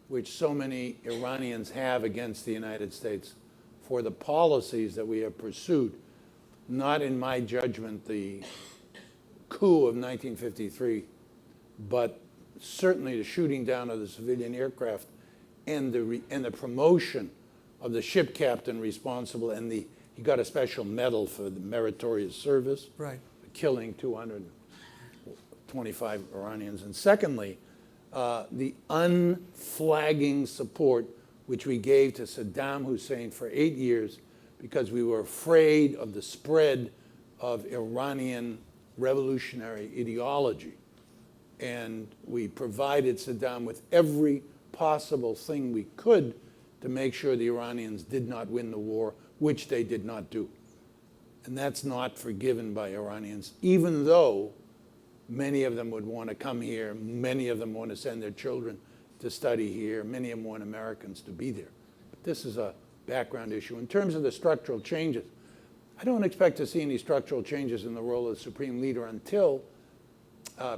which so many Iranians have against the United States for the policies that we have pursued. Not, in my judgment, the coup of 1953, but certainly the shooting down of the civilian aircraft and the promotion of the ship captain responsible, and he got a special medal for the meritorious service,
Right.
killing 225 Iranians. And secondly, the unflagging support which we gave to Saddam Hussein for 8 years because we were afraid of the spread of Iranian revolutionary ideology. And we provided Saddam with every possible thing we could to make sure the Iranians did not win the war, which they did not do. And that's not forgiven by Iranians, even though many of them would want to come here, many of them want to send their children to study here, many of them want Americans to be there. But this is a background issue. In terms of the structural changes, I don't expect to see any structural changes in the role of the Supreme Leader until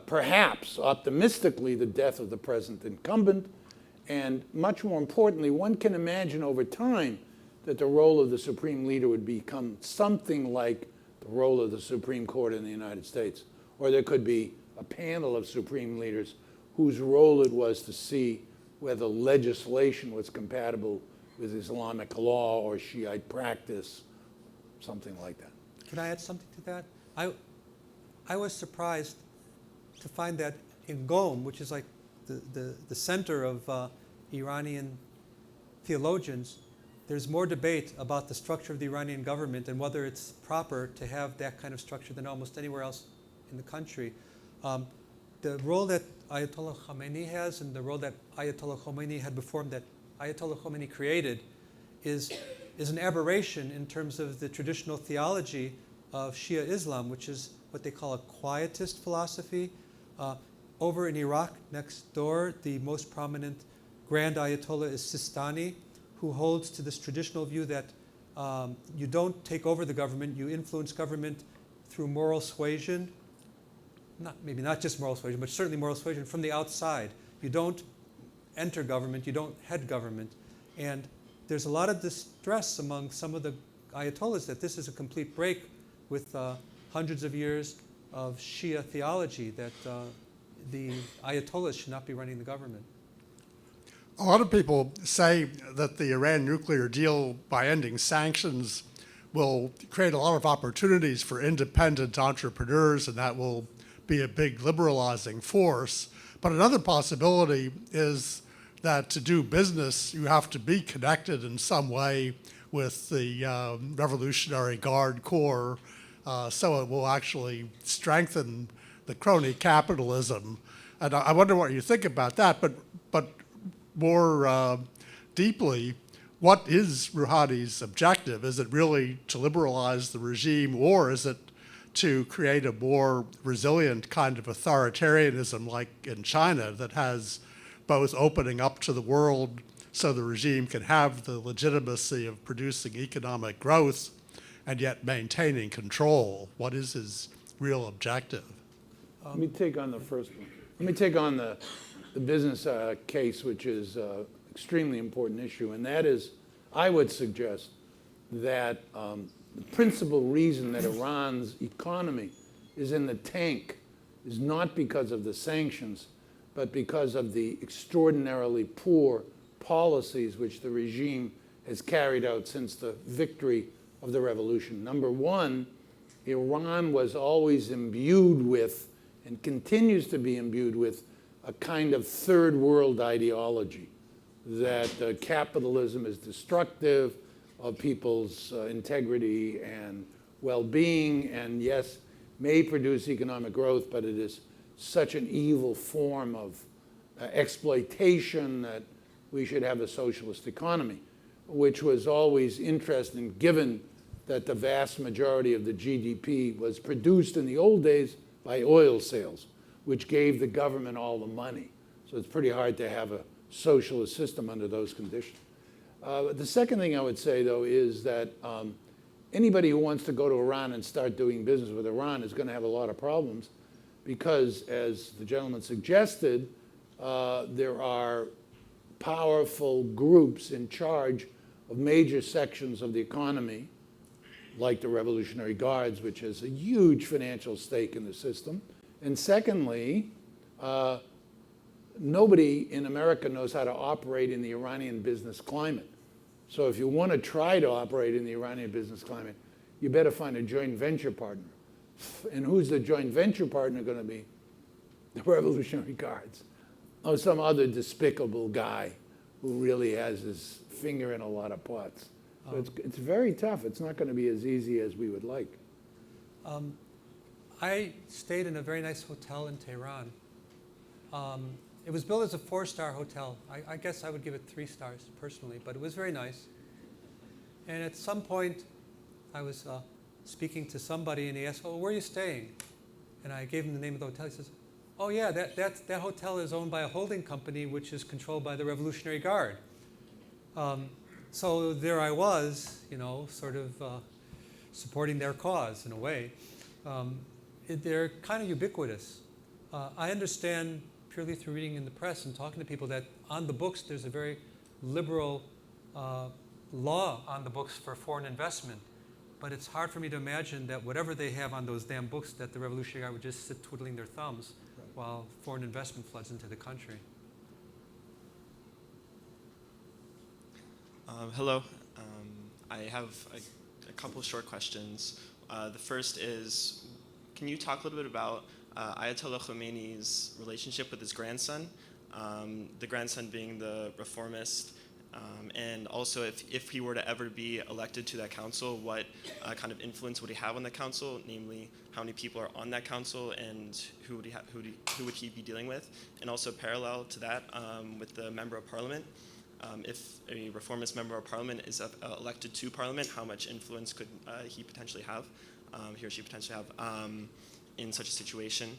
perhaps, optimistically, the death of the present incumbent. And much more importantly, one can imagine over time that the role of the Supreme Leader would become something like the role of the Supreme Court in the United States. Or there could be a panel of Supreme Leaders whose role it was to see whether legislation was compatible with Islamic law or Shiite practice, something like that.
Can I add something to that? I was surprised to find that in Qom, which is like the center of Iranian theologians, there's more debate about the structure of the Iranian government and whether it's proper to have that kind of structure than almost anywhere else in the country. The role that Ayatollah Khamenei has and the role that Ayatollah Khomeini had before him, that Ayatollah Khomeini created, is an aberration in terms of the traditional theology of Shia Islam, which is what they call a quietist philosophy. Over in Iraq, next door, the most prominent Grand Ayatollah is Sistani, who holds to this traditional view that you don't take over the government, you influence government through moral suasion. Maybe not just moral suasion, but certainly moral suasion from the outside. You don't enter government, you don't head government. And there's a lot of distress among some of the Ayatollahs that this is a complete break with hundreds of years of Shia theology, that the Ayatollahs should not be running the government.
A lot of people say that the Iran nuclear deal, by ending sanctions, will create a lot of opportunities for independent entrepreneurs, and that will be a big liberalizing force. But another possibility is that to do business, you have to be connected in some way with the Revolutionary Guard Corps, so it will actually strengthen the crony capitalism. And I wonder what you think about that, but more deeply, what is Rouhani's objective? Is it really to liberalize the regime, or is it to create a more resilient kind of authoritarianism like in China that has both opening up to the world so the regime can have the legitimacy of producing economic growth and yet maintaining control? What is his real objective?
Let me take on the first one. Let me take on the business case, which is an extremely important issue, and that is, I would suggest that the principal reason that Iran's economy is in the tank is not because of the sanctions, but because of the extraordinarily poor policies which the regime has carried out since the victory of the revolution. Number one, Iran was always imbued with, and continues to be imbued with, a kind of third world ideology that capitalism is destructive of people's integrity and well-being, and yes, may produce economic growth, but it is such an evil form of exploitation that we should have a socialist economy, which was always interesting given that the vast majority of the GDP was produced in the old days by oil sales, which gave the government all the money. So it's pretty hard to have a socialist system under those conditions. The second thing I would say, though, is that anybody who wants to go to Iran and start doing business with Iran is going to have a lot of problems because, as the gentleman suggested, there are powerful groups in charge of major sections of the economy, like the Revolutionary Guards, which has a huge financial stake in the system. And secondly, nobody in America knows how to operate in the Iranian business climate. So if you want to try to operate in the Iranian business climate, you better find a joint venture partner. And who's the joint venture partner going to be? The Revolutionary Guards. Or some other despicable guy who really has his finger in a lot of pots. So it's very tough. It's not going to be as easy as we would like.
I stayed in a very nice hotel in Tehran. It was built as a 4-star hotel. I guess I would give it 3 stars personally, but it was very nice. And at some point, I was speaking to somebody, and he asked, "Oh, where are you staying?" And I gave him the name of the hotel. He says, "Oh yeah, that hotel is owned by a holding company which is controlled by the Revolutionary Guard." So there I was, sort of supporting their cause in a way. They're kind of ubiquitous. I understand purely through reading in the press and talking to people that on the books there's a very liberal law on the books for foreign investment. But it's hard for me to imagine that whatever they have on those damn books, that the Revolutionary Guard would just sit twiddling their thumbs while foreign investment floods into the country.
Hello. I have a couple of short questions. The first is, can you talk a little bit about Ayatollah Khomeini's relationship with his grandson, the grandson being the reformist, and also if he were to ever be elected to that council, what kind of influence would he have on the council, namely how many people are on that council and who would he be dealing with? And also parallel to that, with the member of parliament, if a reformist member of parliament is elected to parliament, how much influence could he potentially have, he or she potentially have in such a situation?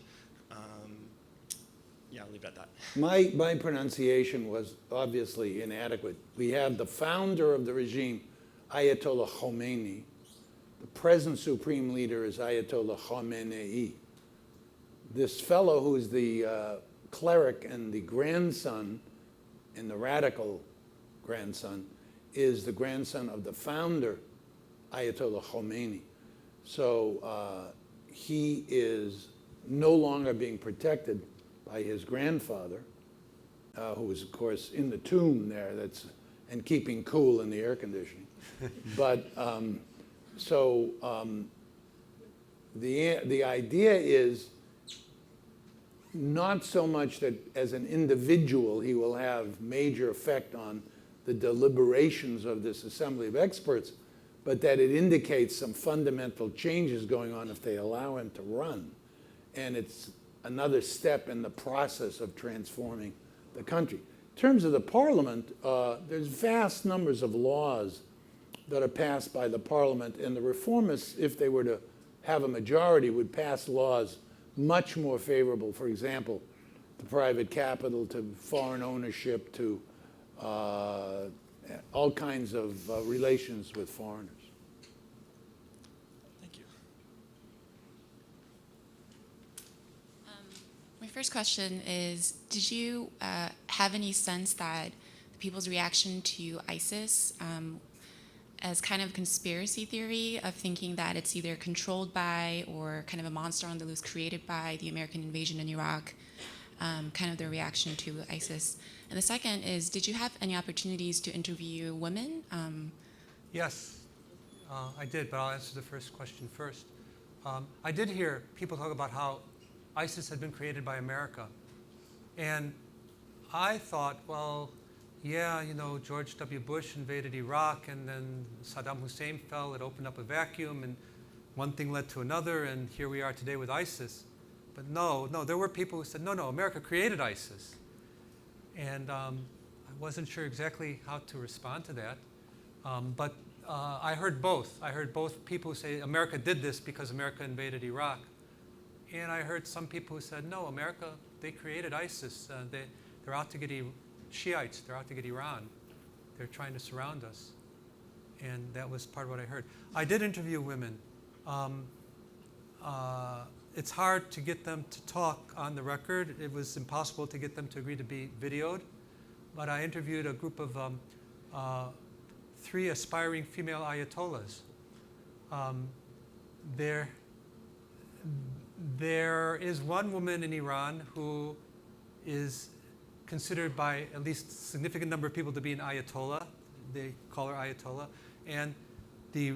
Yeah, I'll leave it at that.
My pronunciation was obviously inadequate. We have the founder of the regime, Ayatollah Khomeini. The present supreme leader is Ayatollah Khamenei. This fellow who is the cleric and the grandson, and the radical grandson, is the grandson of the founder, Ayatollah Khomeini. So he is no longer being protected by his grandfather, who was, of course, in the tomb there and keeping cool in the air conditioning. But the idea is not so much that as an individual he will have major effect on the deliberations of this assembly of experts, but that it indicates some fundamental changes going on if they allow him to run. And it's another step in the process of transforming the country. In terms of the parliament, there's vast numbers of laws that are passed by the parliament, and the reformists, if they were to have a majority, would pass laws much more favorable, for example, to private capital, to foreign ownership, to all kinds of relations with foreigners.
Thank you.
My first question is, did you have any sense that the people's reaction to ISIS as kind of conspiracy theory of thinking that it's either controlled by or kind of a monster on the loose created by the American invasion in Iraq, kind of their reaction to ISIS? And the second is, did you have any opportunities to interview women?
Yes, I did, but I'll answer the first question first. I did hear people talk about how ISIS had been created by America. And I thought, well, yeah, George W. Bush invaded Iraq, and then Saddam Hussein fell. It opened up a vacuum, and one thing led to another, and here we are today with ISIS. But no, there were people who said, no, America created ISIS. And I wasn't sure exactly how to respond to that. But I heard both. I heard both people say America did this because America invaded Iraq. And I heard some people who said, no, America, they created ISIS. They're out to get Shiites. They're out to get Iran. They're trying to surround us. And that was part of what I heard. I did interview women. It's hard to get them to talk on the record. It was impossible to get them to agree to be videoed. But I interviewed a group of 3 aspiring female ayatollahs Um, there is one woman in Iran who is considered by at least a significant number of people to be an Ayatollah. They call her Ayatollah. And the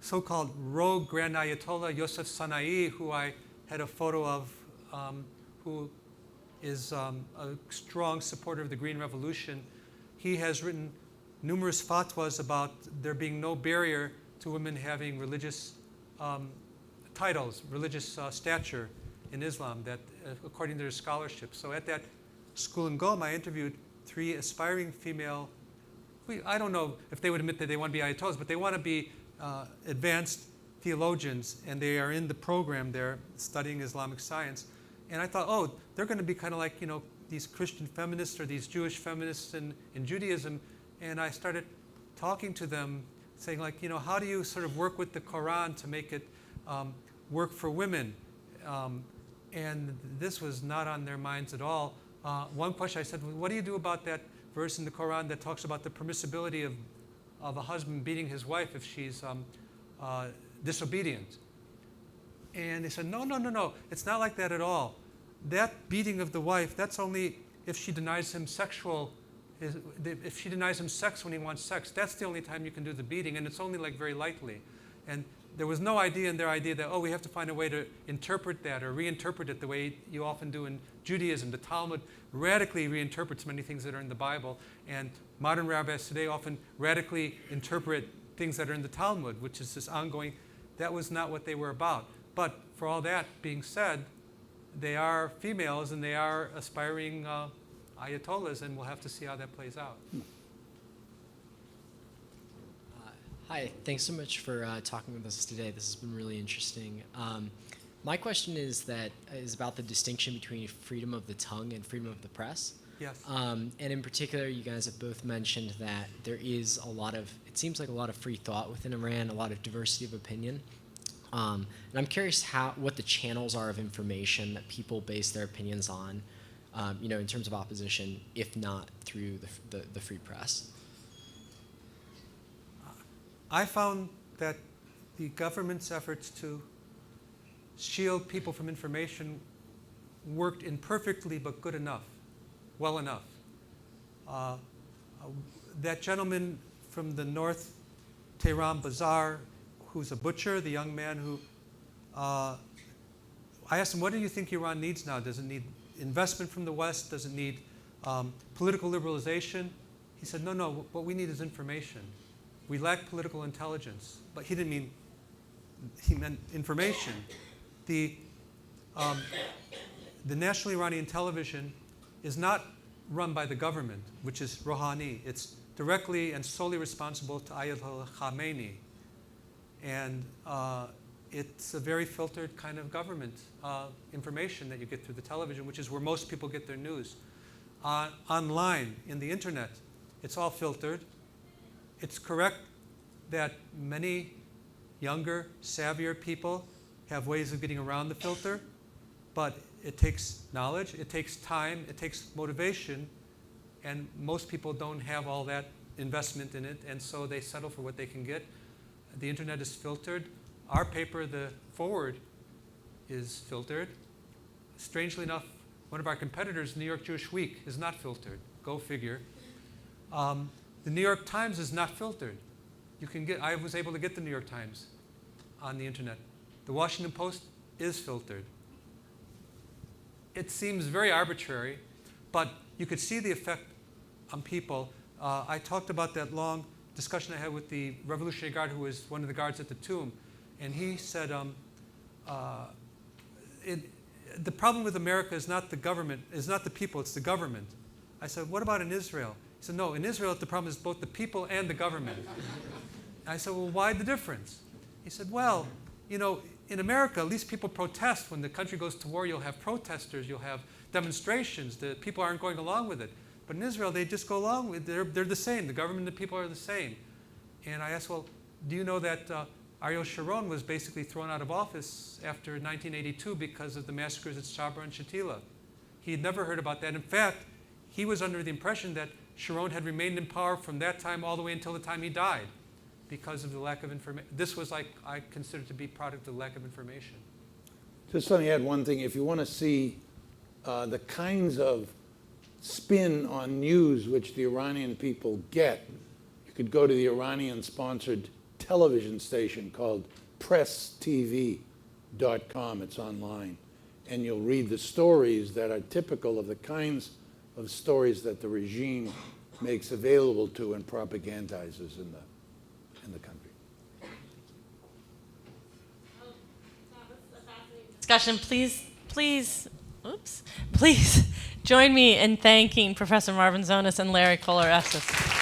so-called rogue Grand Ayatollah, Yosef Sana'i, who I had a photo of, who is a strong supporter of the Green Revolution, he has written numerous fatwas about there being no barrier to women having religious titles, religious stature in Islam, that according to their scholarship. So at that school in Qom, I interviewed 3 aspiring female, I don't know if they would admit that they want to be Ayatollahs, but they want to be advanced theologians, and they are in the program there studying Islamic science. And I thought, oh, they're going to be kind of like, these Christian feminists or these Jewish feminists in Judaism. And I started talking to them, saying like, how do you sort of work with the Quran to make it work for women? And this was not on their minds at all. One question I said, well, what do you do about that verse in the Quran that talks about the permissibility of a husband beating his wife if she's disobedient? And they said, no, it's not like that at all. That beating of the wife, that's only if she denies him if she denies him sex when he wants sex. That's the only time you can do the beating, and it's only like very lightly. And there was no idea in their idea that, we have to find a way to interpret that or reinterpret it the way you often do in Judaism. The Talmud radically reinterprets many things that are in the Bible, and modern rabbis today often radically interpret things that are in the Talmud, which is this ongoing. That was not what they were about. But for all that being said, they are females and they are aspiring Ayatollahs, and we'll have to see how that plays out.
Hi, thanks so much for talking with us today. This has been really interesting. My question is about the distinction between freedom of the tongue and freedom of the press.
Yes.
And in particular, you guys have both mentioned that there is it seems like a lot of free thought within Iran, a lot of diversity of opinion. And I'm curious what the channels are of information that people base their opinions on, in terms of opposition, if not through the free press.
I found that the government's efforts to shield people from information worked imperfectly but good enough, well enough. That gentleman from the North Tehran Bazaar, who's a butcher, the young man who, I asked him, what do you think Iran needs now? Does it need investment from the West? Does it need political liberalization? He said, no, what we need is information. We lack political intelligence. But he meant information. The National Iranian Television is not run by the government, which is Rouhani. It's directly and solely responsible to Ayatollah Khamenei. And it's a very filtered kind of government information that you get through the television, which is where most people get their news. Online, in the internet, it's all filtered. It's correct that many younger, savvier people have ways of getting around the filter, but it takes knowledge, it takes time, it takes motivation, and most people don't have all that investment in it, and so they settle for what they can get. The internet is filtered. Our paper, The Forward, is filtered. Strangely enough, one of our competitors, New York Jewish Week, is not filtered. Go figure. The New York Times is not filtered. I was able to get the New York Times on the internet. The Washington Post is filtered. It seems very arbitrary, but you could see the effect on people. I talked about that long discussion I had with the Revolutionary Guard, who was one of the guards at the tomb, and he said, the problem with America is not the government, is not the people, it's the government. I said, what about in Israel? He said, no, in Israel the problem is both the people and the government. I said, well, why the difference? He said, well, in America, at least people protest. When the country goes to war, you'll have protesters, you'll have demonstrations. The people aren't going along with it. But in Israel, they just go along with it. They're the same. The government and the people are the same. And I asked, well, do you know that Ariel Sharon was basically thrown out of office after 1982 because of the massacres at Sabra and Shatila? He had never heard about that. In fact, he was under the impression that Sharon had remained in power from that time all the way until the time he died. because of the lack of information. This was like, I consider to be product of the lack of information.
Just let me add one thing. If you want to see the kinds of spin on news which the Iranian people get, you could go to the Iranian-sponsored television station called presstv.com. It's online. And you'll read the stories that are typical of the kinds of stories that the regime makes available to and propagandizes in the country.
Discussion, please join me in thanking Professor Marvin Zonis and Larry Cohler-Esses.